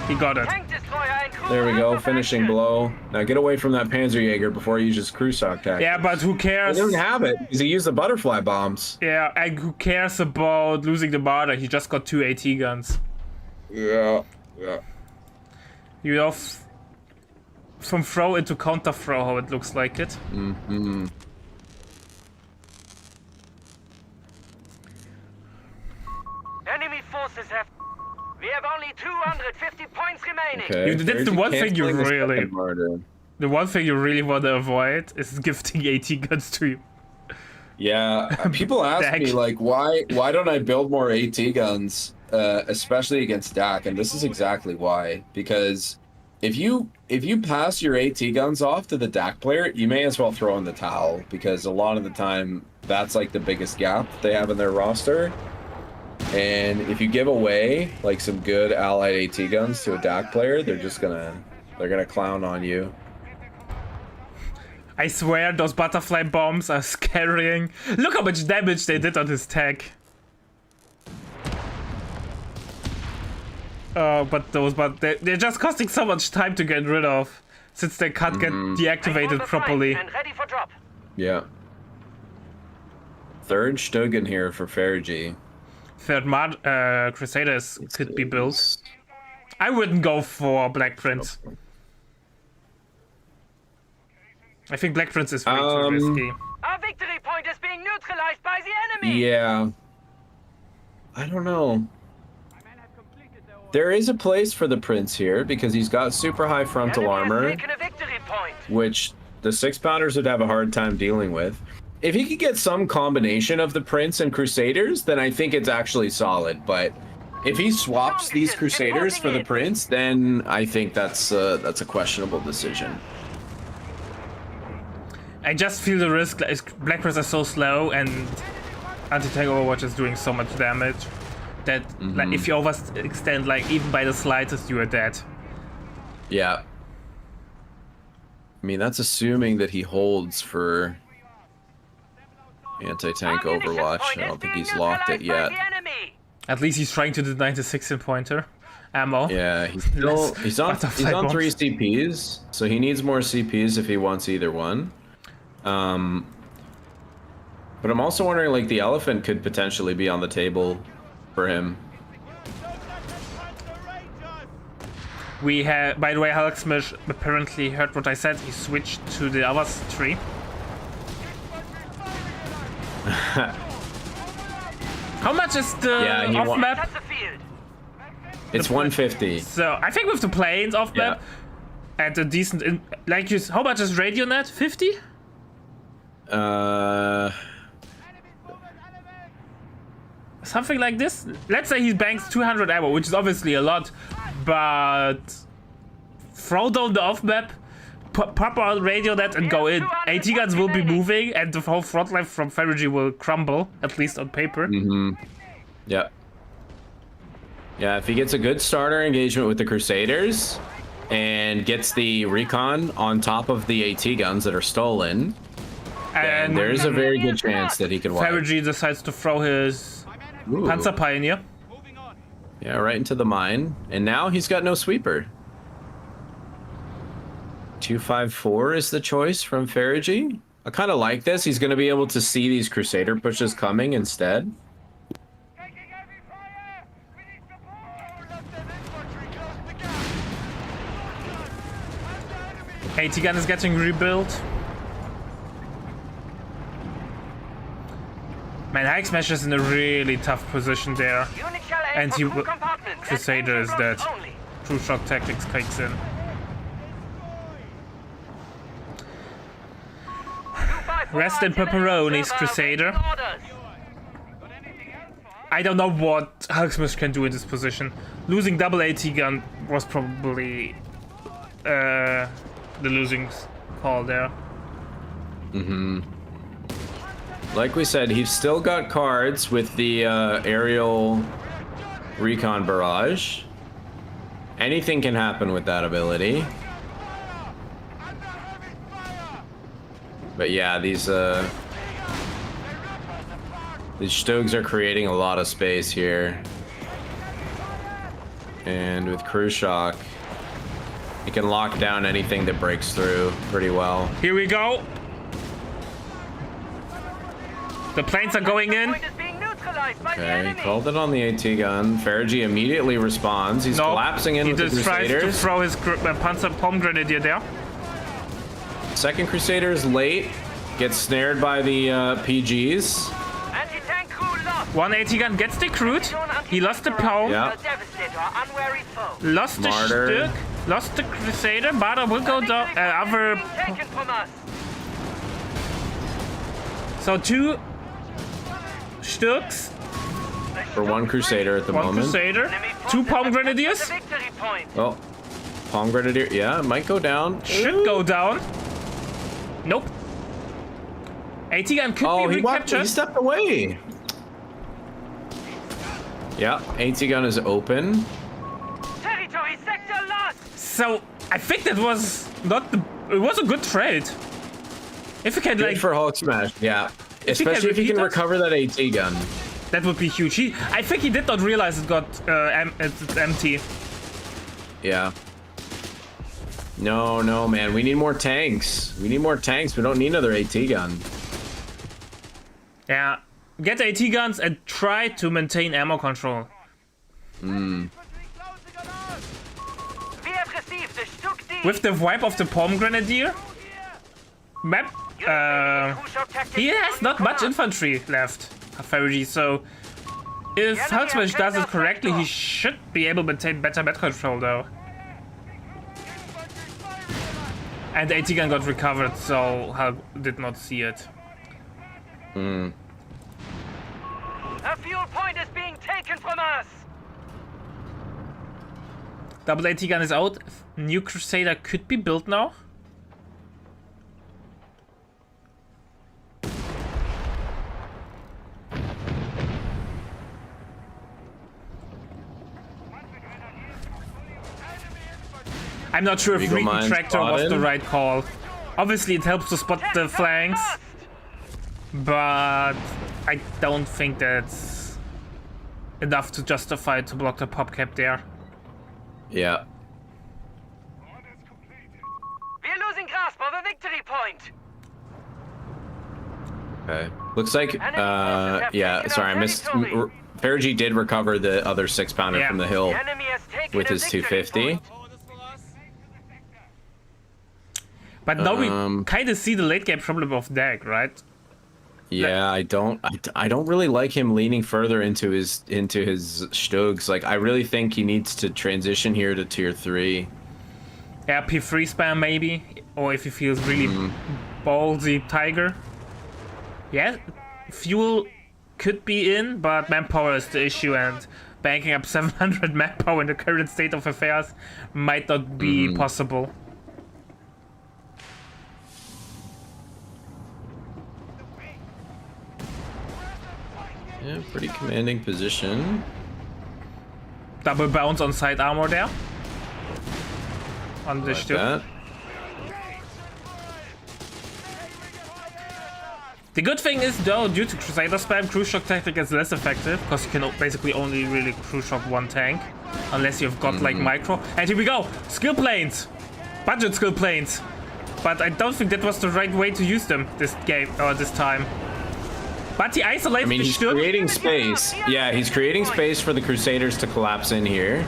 He got it. Tank destroyer and crew There we go, out of finishing action. blow. Now get away from that Panzerjäger before he uses Cruise Shock tactics. Yeah, but who He cares? doesn't have it because he used the butterfly bombs. Yeah, and who cares about losing the Martyr? He just got 2 AT guns. Yeah. You know, from throw into counter throw, how it looks like it. Mm-hmm. Enemy forces have. We have only 250 points remaining. Okay. That's the one thing you canceling the really- second Martyr. The one thing you really want to avoid is gifting AT guns to you. Yeah, people ask me like, why don't I build more AT guns, especially against DAC? And this is exactly why. Because if you pass your AT guns off to the DAC player, you may as well throw in the towel, because a lot of the time that's like the biggest gap they have in their roster. And if you give away like some good allied AT guns to a DAC player, they're gonna clown on you. I swear those butterfly bombs are scaring. Look how much damage they did on his tech. But they're just costing so much time to get rid of. since they can't get Mm-hmm. deactivated properly. And ready for drop. Yeah. Third Stugen here for FeriG. Third Crusaders could be built. I wouldn't go for Black Prince. I think Black Prince is way too risky. Our victory point is being neutralized by the enemy. Yeah. I don't know. There is a place for the Prince here because he's got super high frontal Enemy has armor, taken a victory point. which the 6-pounders would have a hard time dealing with. If he could get some combination of the Prince and Crusaders, then I think it's actually solid. But if he swaps these Crusaders for the Prince, then I think that's a questionable decision. I just feel the risk. Black Prince are so slow, and anti-tank Overwatch is doing so much damage that like, if you overextend, like even by the slightest, you are dead. Yeah. I mean, that's assuming that he holds for anti-tank Our munitions Overwatch. point I is don't think being he's locked it neutralized yet. by the enemy. At least he's trying to do 96 in pointer ammo. Yeah, he's on butterfly bombs. 3 CPs, so he needs more CPs if he wants either one. But I'm also wondering, like, the elephant could potentially be on the table for him. We have, by the way, HulkSMASH apparently heard what I said. He switched to the other tree. How much is the Yeah, he off map? That's the field. It's 150. So I think with the planes off map and a decent, like you, how much is RadioNet? 50? Something like this. Let's say he banks 200 ammo, which is obviously a lot, but throw down the off map, pop out RadioNet and go in. AT guns will be moving, and the whole front line from FeriG will crumble, at least on paper. Yep. Yeah, if he gets a good starter engagement with the Crusaders and gets the recon on top of the AT guns that are stolen, then And there's a very good chance that he could wipe. FeriG decides to throw his Ooh. Panzer Pioneer. Yeah, right into the mine. And now he's got no sweeper. 254 is the choice from FeriG. I kind of like this. He's going to be able to see these Crusader pushes coming instead. AT gun is getting rebuilt. Man, HulkSMASH is in a really tough position there. Unit shall aim And for he crew will- compartments. Crusader is And dead. blocks only. True shock tactics kicks in. 254 Rest in artillery pepperonis, server Crusader. awaiting orders. I don't know what HulkSMASH can do in this position. Losing double AT gun was probably the losing call there. Like we said, he's still got cards with the aerial recon barrage. Anything can happen with that ability. But yeah, these Stogs are creating a lot of space here. And with Crew Shock, he can lock down anything that breaks through pretty well. Here we go. The planes are going in. Point is being neutralized by the Okay, enemy. called it on the AT gun. FeriG immediately responds. He's No, collapsing in he with the just tries to Crusaders. throw his Panzer Bomb Grenadier there. Second Crusader is late. Gets snared by the PGs. Anti-tank crew lost. One AT gun gets decrewed. He lost the power. Yeah. A devastator, unwary foe. Lost the Martyr. Stück. Lost the Crusader. Martyr will go down. Other. Being taken from us. So 2 Stücks. For one Crusader at the One moment. Crusader. Enemy 2 forces Palm have Grenadiers. captured the victory point. Oh, Palm Grenadier. Yeah, it might go down. Should go down. Nope. AT gun could Oh, be he recaptured. stepped away. Yeah, AT gun is open. Territory sector lost. So I think that was not the. It was a good trade. If you can Good like, for HulkSMASH. Yeah, he can especially if you repeat can it. recover that AT gun. that would be huge. I think he did not realize it got it's empty. Yeah. No, man. We need more tanks. We need more tanks. We don't need another AT gun. Yeah, get AT guns and try to maintain ammo control. With the wipe of the Palm Grenadier map, he has not much infantry left, FeriG, so if HulkSMASH does it correctly, he should be able to maintain better map control though. And the AT gun got recovered, so Hulk did not see it. A fuel point is being taken from us. Double AT gun is out. New Crusader could be built now. I'm not sure if Reeton Tractor was the right call. Obviously it helps to spot the flanks, but I don't think that's enough to justify to block the pop cap there. Yeah. We're losing grasp of a victory point. Okay. Looks like, yeah, sorry, I missed. FeriG did recover the other 6-pounder from the hill with his 250. But now we kind of see the late game problem of Dag, right? Yeah, I don't really like him leaning further into his Stugs. Like, I really think he needs to transition here to tier 3. Yeah, P3 spam maybe, or if he feels really ballsy Tiger. Yeah, fuel could be in, but manpower is the issue, and banking up 700 manpower in the current state of affairs might not be possible. Yeah, pretty commanding position. Double bounce on side armor there. On the Like Stück. that. The good thing is though, due to Crusader spam, Cruise Shock tactic is less effective, because you can basically only really Cruise Shock one tank. Unless you've got like micro. And here we go! Skill planes! Budget skill planes! But I don't think that was the right way to use them this game, or this time. But he isolates I mean, the he's Stück. creating space. Yeah, he's creating space for the Crusaders to collapse in here.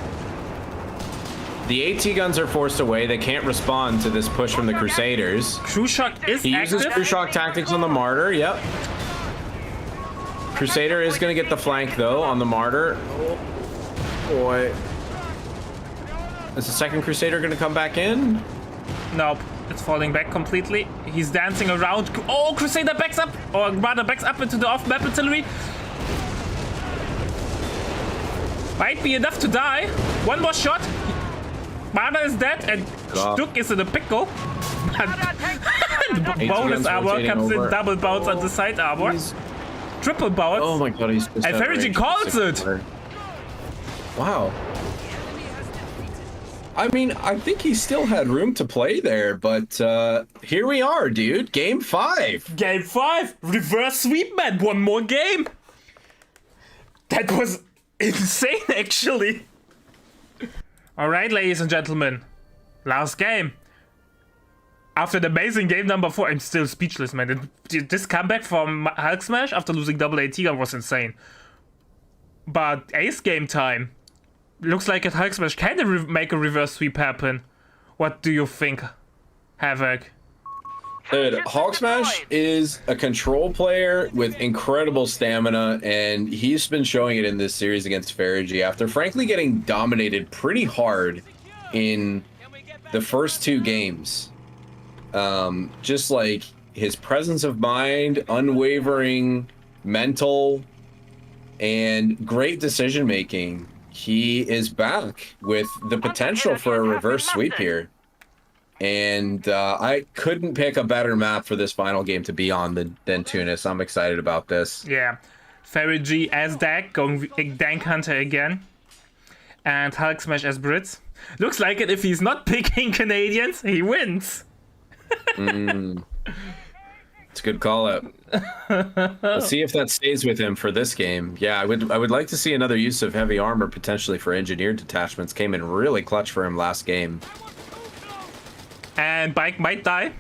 The AT guns are forced away. They can't respond to this push from the Crusaders. Cruise Shock is He uses active. Cruise Shock tactics on the Martyr. Yep. Crusader is going to get the flank, though, on the Martyr. Oh, boy. Is the second Crusader going to come back in? Nope, it's falling back completely. He's dancing around. Oh, Crusader backs up, or rather backs up into the off-map artillery. Might be enough to die. One more shot. Marder is dead, and Stück is in a pickle. The bonus armor comes in, double bounce on the side armor. Triple bounce. Oh my god, he's just And FeriG calls it. Wow. I mean, I think he still had room to play there, but here we are, dude. Game 5. Game 5. Reverse sweep, man. One more game. That was insane, actually. Alright, ladies and gentlemen. Last game. After the amazing game number 4, I'm still speechless, man. This comeback from HulkSMASH after losing double AT gun was insane. But ace game time. Looks like at HulkSMASH can make a reverse sweep happen. What do you think, Havoc? Dude, HulkSMASH is a control player with incredible stamina, and he's been showing it in this series against FeriG after frankly getting dominated pretty hard in the first 2 games. Just like his presence of mind, unwavering mental, and great decision making. He is back with the potential for a reverse sweep here. And I couldn't pick a better map for this final game to be on than Tunis. I'm excited about this. Yeah. FeriG as Dag, going Dank Hunter again. And HulkSMASH as Brits. Looks like it, if he's not picking Canadians, he wins. It's a good call out. Let's see if that stays with him for this game. Yeah, I would like to see another use of heavy armor potentially for engineered detachments. Came in really clutch for him last game. And bike might die.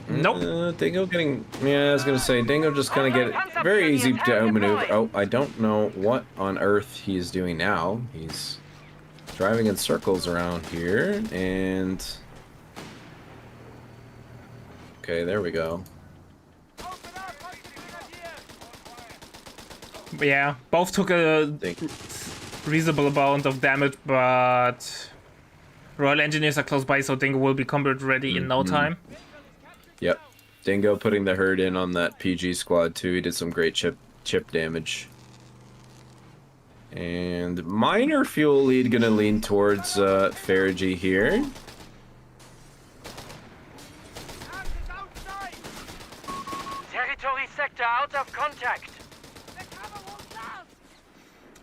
Nope. Dingo getting... Yeah, I was going to say, Dingo just kind of get very easy to outmaneuver. Oh, I don't know what on earth he's doing now. He's driving in circles around here, and... Okay, there we go. Yeah, both took a reasonable amount of damage, but Royal Engineers are close by, so Dingo will be combat ready in no time. Yep. Dingo putting the herd in on that PG squad too. He did some great chip damage. And minor fuel lead gonna lean towards FeriG here. Territory sector out of contact.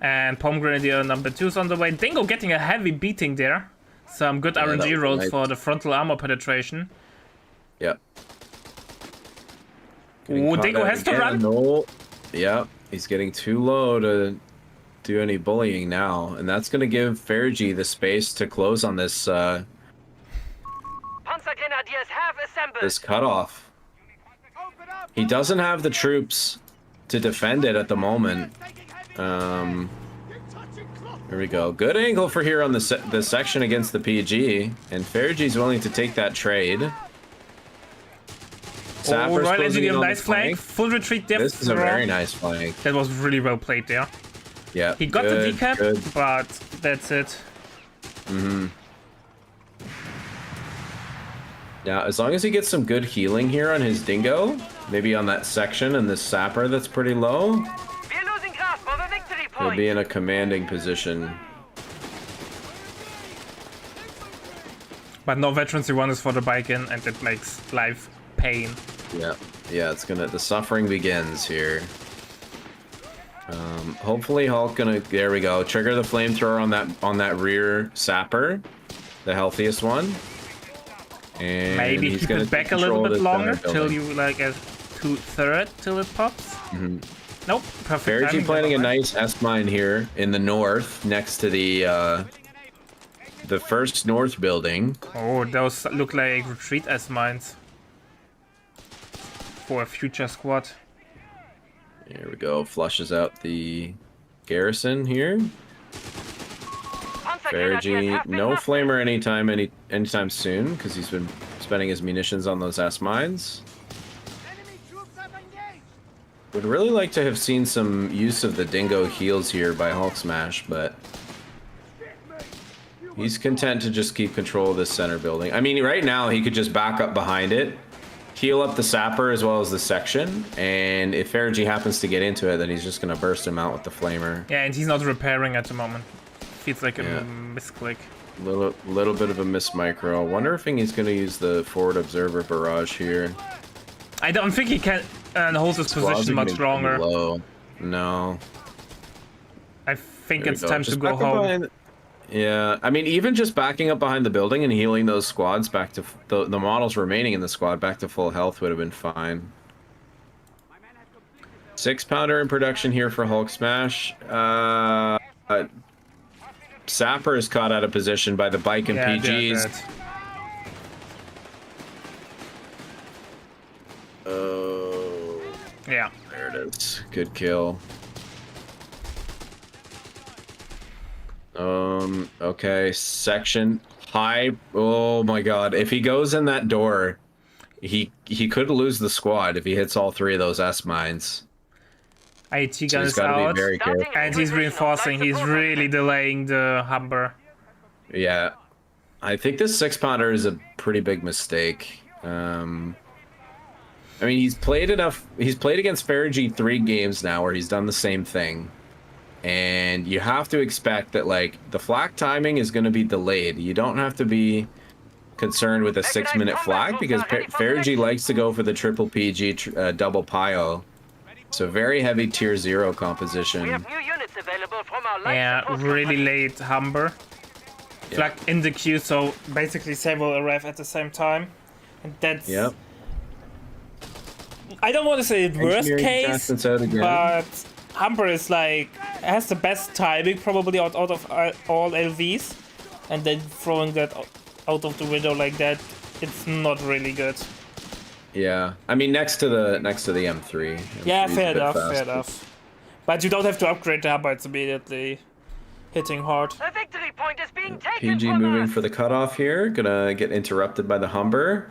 And Palm Grenadier number 2 is on the way. Dingo getting a heavy beating there. Some good RNG rolls nice. for the frontal armor penetration. Yep. Oh, Dingo has to run. No. Yep. He's getting too low to do any bullying now, and that's gonna give FeriG the space to close on this Panzer Grenadiers have assembled. this cutoff. He doesn't have the troops to defend it at the moment. Here we go. Good angle for here on the section against the PG, and FeriG's willing to take that trade. Sapper's Royal closing in Engineer, on the nice flank. Full retreat depth. This is a very nice flank. That was really well played there. Yeah. He got the decap, but that's it. Yeah, as long as he gets some good healing here on his Dingo, maybe on that section and this Sapper that's pretty low, We're losing grasp of a victory he'll point. be in a commanding position. But no veterancy one is for the bike in, and it makes life pain. Yeah, yeah, it's gonna. The suffering begins here. Hopefully Hulk gonna. There we go. Trigger the flamethrower on that rear Sapper, the healthiest one. And Maybe he's keep gonna it back a control little bit this longer center till building. you like a 2/3 till it pops. Nope, perfect. FeriG timing, planting a never mind. nice S-mine here in the north, next to the first north building. Oh, those look like retreat S mines for a future squad. Here we go. Flushes out the garrison here. Panzer Grenadiers FeriG, have been no mustered. flamer anytime soon, because he's been spending his munitions on those S-mines. Would really like to have seen some use of the Dingo heals here by HulkSMASH, but he's content to just keep control of this center building. I mean, right now he could just back up behind it, heal up the Sapper as well as the section, and if FeriG happens to get into it, then he's just going to burst him out with the flamer. Yeah, and he's not repairing at the moment. Feels like a Yeah. misclick. Little bit of a miss micro. Wonder if he's going to use the forward observer barrage here. I don't think he can hold his position much longer. Low. No. I think There we it's time to Just go back up home. behind- Yeah, I mean, even just backing up behind the building and healing those squads back to the models remaining in the squad back to full health would have been fine. 6-pounder in production here for HulkSMASH. Sapper is caught out of position by the bike and Yeah, PGs. dead. Oh, Yeah. there it is. Good kill. Okay, section high. Oh my god, if he goes in that door, he could lose the squad if he hits all 3 of those S-mines. IT So gun he's is got to out. be very careful. And he's reinforcing. He's really delaying the Humber. Yeah, I think this 6-pounder is a pretty big mistake. I mean, he's played enough. He's played against FeriG 3 games now where he's done the same thing. And you have to expect that, like, the flak timing is going to be delayed. You don't have to be concerned with a 6-minute flak because FeriG likes to go for the triple PG double PIO. So very heavy tier 0 composition. We have new units available from our light Yeah, support really company. late Humber. Flag in the queue, so basically several arrive at the same time. And that's... Yep. I don't want to say worst Engineering case, attachments out again. but Humber is like... has the best timing probably out of all LVs. And then throwing that out of the window like that, it's not really good. Yeah, I mean next to the M3. Yeah, M3 is a fair bit enough, fair faster. enough. But you don't have to upgrade the hammer, it's immediately hitting hard. The victory point is being taken PG from moving us. for the cutoff here. Gonna get interrupted by the Humber.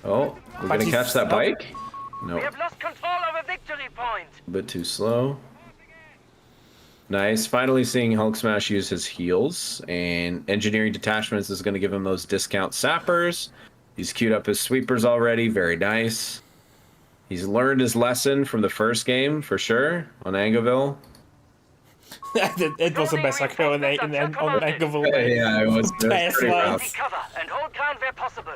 Oh, we're But gonna he's catch that not- bike? No, We have lost control of a victory point. a bit too slow. Nice. Finally seeing HulkSMASH use his heals, and engineering detachments is going to give him those discount sappers. He's queued up his sweepers already. Very nice. He's learned his lesson from the first game, for sure, on Angeville. It was a massacre on Angeville. Yeah, it was Pass pretty lines. rough. Take cover and hold ground where possible.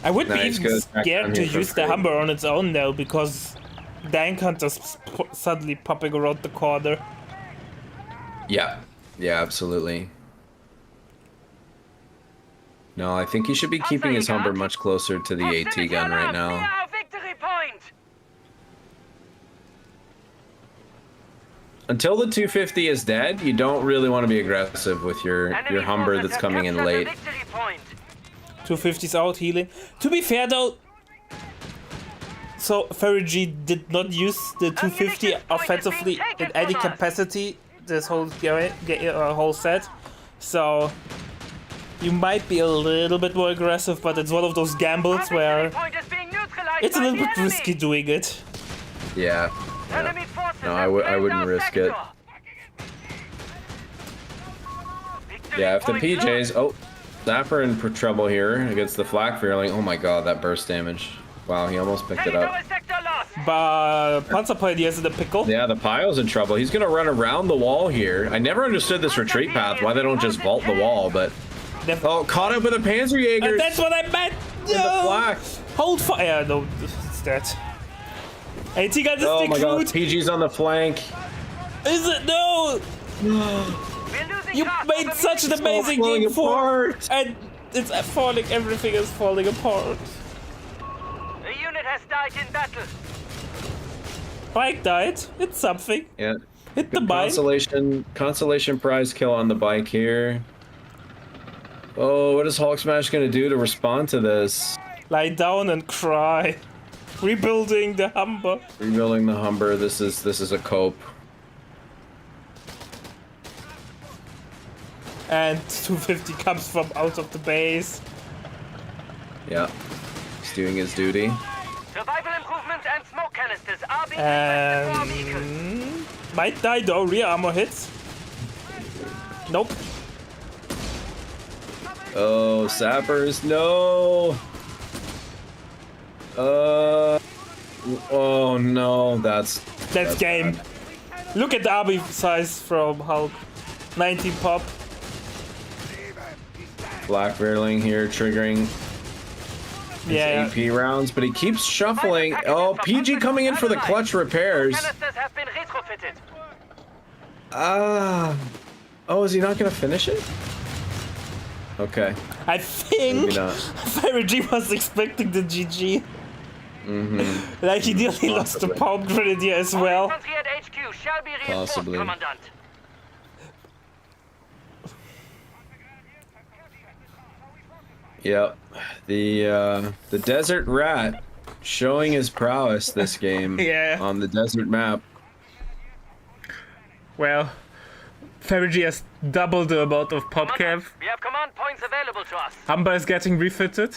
I would Nice, be even good. Back down scared to here for use the free. Humber on its own though, because Dank Hunter's suddenly popping around the corner. Yeah. Yeah, absolutely. No, I think he should be keeping his Humber much closer to the AT gun right now. Our victory point. Until the 250 is dead, you don't really want to be aggressive with your Enemy Humber forces that's have coming in captured the late. victory point. 250's out healing. To be fair though, so FeriG did not use the 250 offensively in any capacity this whole whole set, so you might be a little bit more aggressive, but it's one of those gambles Our where victory point is being neutralized it's a by little the bit enemy. risky doing it. Yeah. Enemy forces No, have I claimed wouldn't our risk it. sector. Victory Yeah, if the point PJs... Oh, Zapper in trouble here against the Flak Fearling. Oh my god, that burst damage. Wow, he almost picked it up. Territory sector lost. But Panzer Pioneer's in the pickle. Yeah, the Pile's in trouble. He's gonna run around the wall here. I never understood this retreat path, why they don't just vault the wall, but... They've- Oh, caught up with the Panzerjägers! And that's what I meant! the No! Flak! Hold fire! No, it's that. AT gun is Oh my god, decrued! PG's on the flank. Is it? No! We're losing You grasp made of such an enemy- amazing falling game for, apart. and it's falling. Everything is falling apart. A unit has died in battle. Bike died. It's something. Yeah. Hit the bike. Consolation prize kill on the bike here. Oh, what is HulkSMASH gonna do to respond to this? Lie down and cry. Rebuilding the Humber. Rebuilding the Humber. This is a cope. And 250 comes from out of the base. Yeah. He's doing his duty. Survival improvements and smoke canisters are being requested for our vehicles. And might die though. Rear armor hits. Nope. Oh, sappers, no. Oh no, that's Game. bad. Look at the army size from Hulk. 19 pop. Black Verling here triggering his Yeah. AP rounds, but he keeps shuffling. Oh, PG coming in for the clutch repairs. Canisters have been retrofitted. Oh, is he not gonna finish it? Okay. I think Maybe not. FeriG was expecting the GG. Like he nearly lost the Possibly. Palm Grenadier as well. Infantry at HQ shall be reinforced, Possibly. Commandant. Yep. The Desert Rat showing his prowess this game. Yeah. On the desert map. Well, FeriG has double the amount of pop Commandant, cav. we have command points available to us. Humber is getting refitted.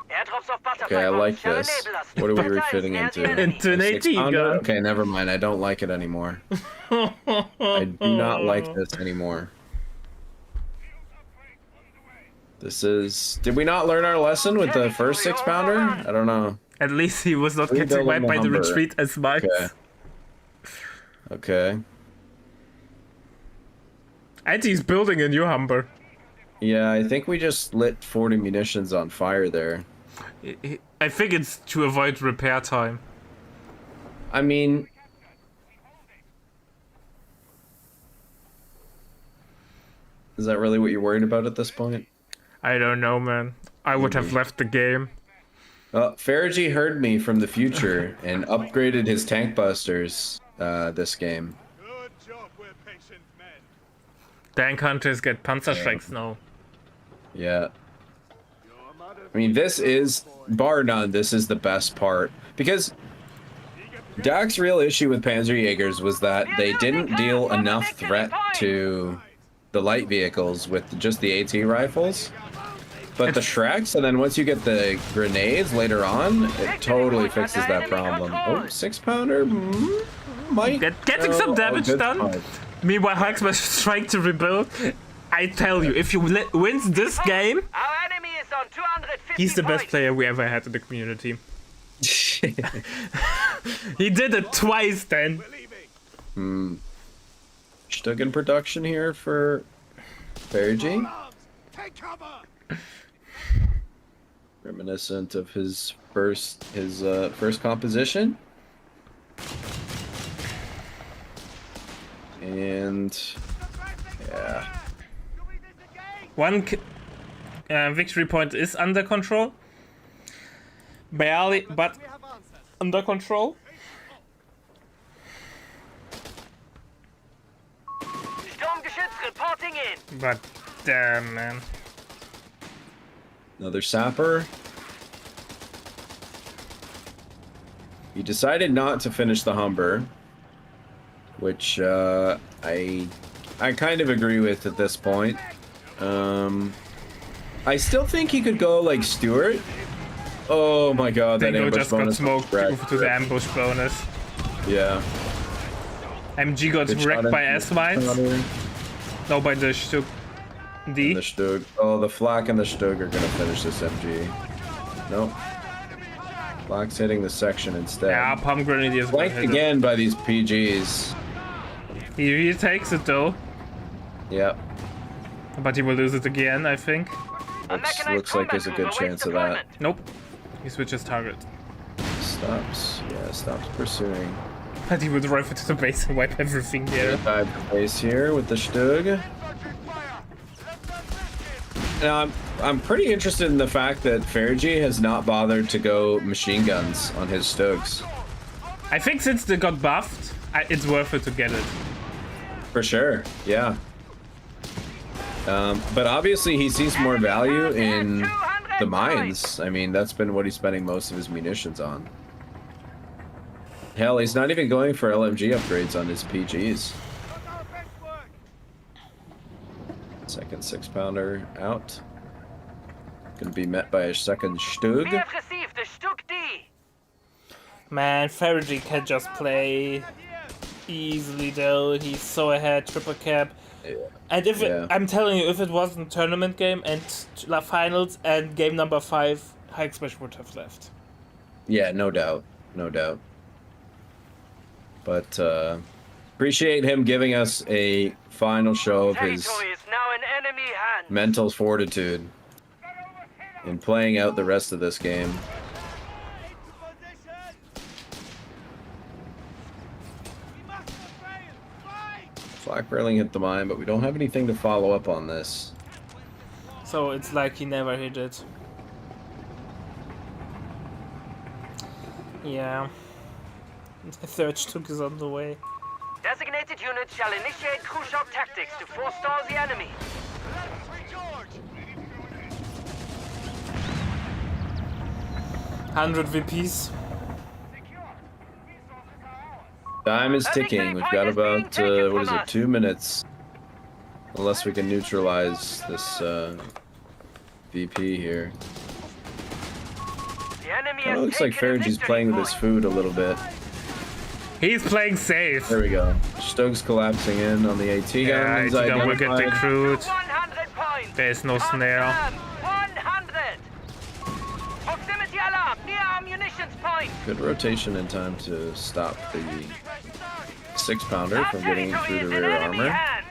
Airdrops of butterfly Okay, I bombs like shall this. enable us to What are we protect refitting near into? the enemy. Into an A 18 6-pounder? gun. Okay, never mind. I don't like it anymore. I do not like this anymore. This is... Did we not learn our lesson with the first 6-pounder? I don't know. At least he was not Rebuilding getting wiped the by the Humber. retreat as much. Okay. Okay. And he's building a new Humber. Yeah, I think we just lit 40 munitions on fire there. I think it's to avoid repair time. I mean... Is that really what you're worried about at this point? I don't know, man. I would have left the game. FeriG heard me from the future and upgraded his tank busters this game. Good job, we're patient men. Tank hunters get panzer strikes now. Yeah. I mean, this is, bar none, this is the best part. Because Dak's real issue with Panzerjägers was that they didn't deal enough threat to the light vehicles with just the AT rifles. But the Shreks, and then once you get the grenades later on, it totally fixes that problem. Oh, 6-pounder might... Getting some damage good done. spot. Meanwhile, HulkSMASH is trying to rebuild. I tell you, if you wins this game, Our enemy is on 250 he's the best points. player we ever had in the community. He did it twice then. Stug in production here for FeriG. Take cover. Reminiscent of his first composition. And yeah. One victory point is under control. Barely, but under control. Sturmgeschütz reporting in. But damn, man. Another sapper. He decided not to finish the Humber, which I kind of agree with at this point. I still think he could go like Stewart. Oh my god, that Dingo ambush just got bonus. smoked due to the ambush bonus. Yeah. MG got Good wrecked shot by at S-Mites. No, by the Stug D. The Stug. Oh, the Flak and the Stug are gonna finish this MG. Nope. Flak's hitting the section instead. Yeah, Palm Grenadiers. Flanked again by these PGs. He takes it though, Yep. but he will lose it again, I think. Looks like there's a good chance of that. Nope. He switches target. Stops. Yeah, stops pursuing. But he will drive it to the base and wipe everything there. Dive the base here with the Stug. Now, I'm pretty interested in the fact that FeriG has not bothered to go machine guns on his Stugs. I think since they got buffed, it's worth it to get it. For sure, yeah. But obviously he sees more value in the mines. I mean, that's been what he's spending most of his munitions on. Hell, he's not even going for LMG upgrades on his PGs. Second 6-pounder out. Gonna be met by a second Stug. We have received a Stug D. Man, FeriG can just play easily though. He's so ahead, triple cap. Yeah. And if Yeah. I'm telling you, if it wasn't tournament game and finals and game number 5, HulkSMASH would have left. Yeah, no doubt. No doubt. But appreciate him giving us a final show of his Territory is now in enemy hands. mental fortitude in playing out the rest of this game. Flak barreling hit the mine, but we don't have anything to follow up on this. So it's like he never hit it. Yeah. The third Stug is on the way. Designated units shall initiate crew shock tactics to forestall the enemy. 100 VPs. Time is ticking. We've got about, what is it, 2 minutes. Unless we can neutralize this VP here. The enemy It has looks like taken a FeriG's victory playing with his point. food a little bit. He's playing safe. There we go. Stug's collapsing in on the AT Yeah, guns. AT gun will get identified. recruit. 100 points. There's no snare. Confirmed. 100. Proximity alarm near our munitions point. Good rotation in time to stop the 6-pounder Our from getting territory through is the in rear enemy armor. hands.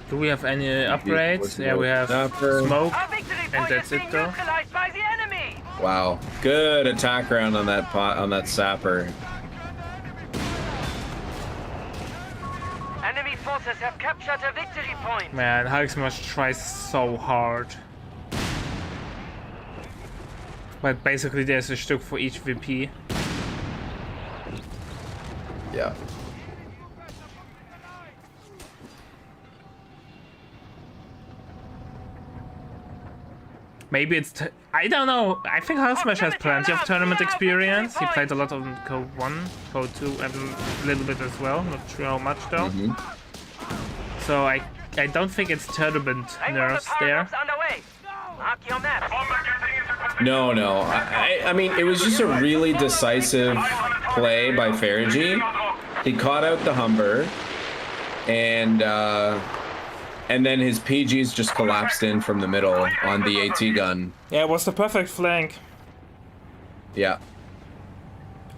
Do we have any upgrades? Yeah, we have Snapper. smoke. Our victory And point that's is it, being though. neutralized by the enemy. Wow, good attack round on that sapper. Enemy forces have captured a victory point. Man, HulkSMASH tries so hard. But basically there's a Stück for each VP. Yeah. Maybe it's... I don't know. I think HulkSMASH has plenty of tournament experience. He played a lot on Code 1, Code 2, and a little bit as well. Not sure how much though. So I don't think it's tournament nerves there. No. I mean, it was just a really decisive play by FeriG. He caught out the Humber, and then his PGs just collapsed in from the middle on the AT gun. Yeah, it was the perfect flank. Yeah.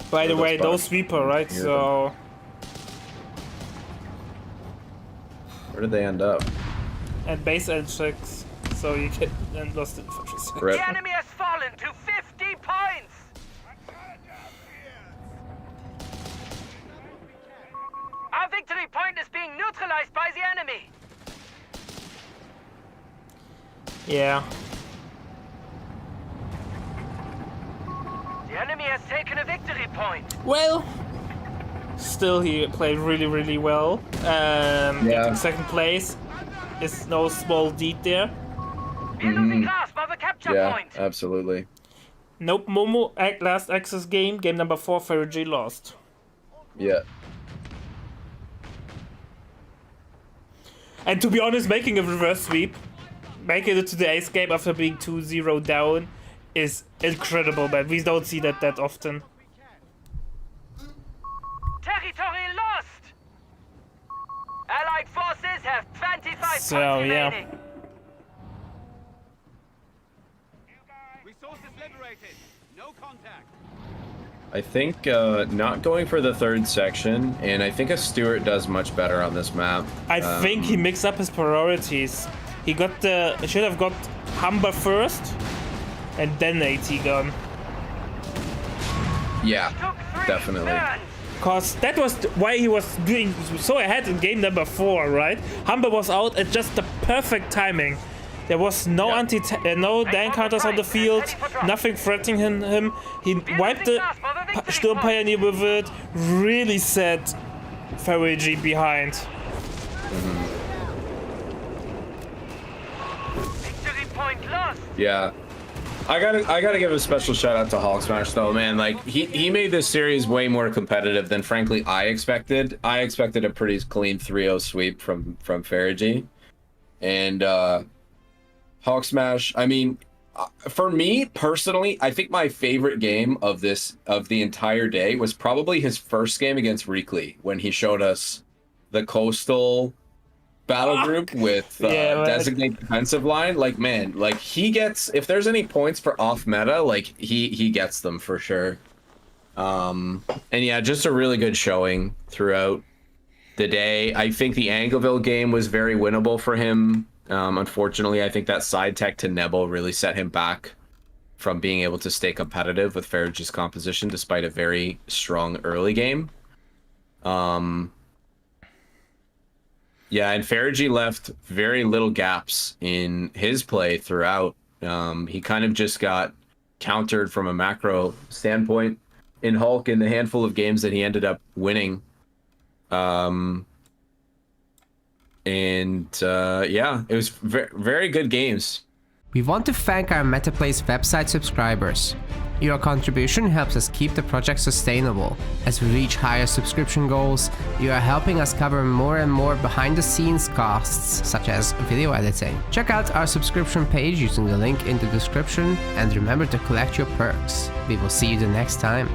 By the way, those sweeper, right? So... Where did they end up? At base L6, so you get and lost it for 3 seconds. Rip. The enemy has fallen to 50 points! Our victory point is being neutralized by the enemy! Yeah. The enemy has taken a victory point. Well, still he played really well. Getting second place is no small deed there. We're losing grasp of a capture point. Absolutely. Nope, Momo last access game number 4, FeriG lost. Yeah. And to be honest, making a reverse sweep, making it to the ace game after being 2-0 down is incredible, man. We don't see that often. Territory lost! Allied forces have 25 points Yeah. remaining. Resources liberated. No contact. I think not going for the third section, and I think a Stewart does much better on this map. I think he mixed up his priorities. He should have got Humber first, and then AT gun. Yeah, Took 3 definitely. turns. Cause that was why he was doing so ahead in game number 4, right? Humber was out at just the perfect timing. There was no no Dan counters on the field, nothing threatening him. He wiped the Sturm Pioneer with it, really set FeriG behind. Victory point lost. Yeah. I gotta give a special shout out to HulkSMASH though, man. Like he made this series way more competitive than frankly I expected. I expected a pretty clean 3-0 sweep from FeriG. And HulkSMASH, I mean, for me personally, I think my favorite game of the entire day was probably his first game against Reekley when he showed us the coastal battle group with designate defensive line. Like, man, like he gets, if there's any points for off meta, like he gets them for sure. And yeah, just a really good showing throughout the day. I think the Angleville game was very winnable for him. Unfortunately, I think that side tech to Nebel really set him back from being able to stay competitive with FeriG's composition despite a very strong early game. Yeah, and FeriG left very little gaps in his play throughout. He kind of just got countered from a macro standpoint in Hulk in the handful of games that he ended up winning. Yeah, it was very good games. We want to thank our MetaPlays website subscribers. Your contribution helps us keep the project sustainable. As we reach higher subscription goals, you are helping us cover more and more behind-the-scenes costs, such as video editing. Check out our subscription page using the link in the description, and remember to collect your perks. We will see you the next time.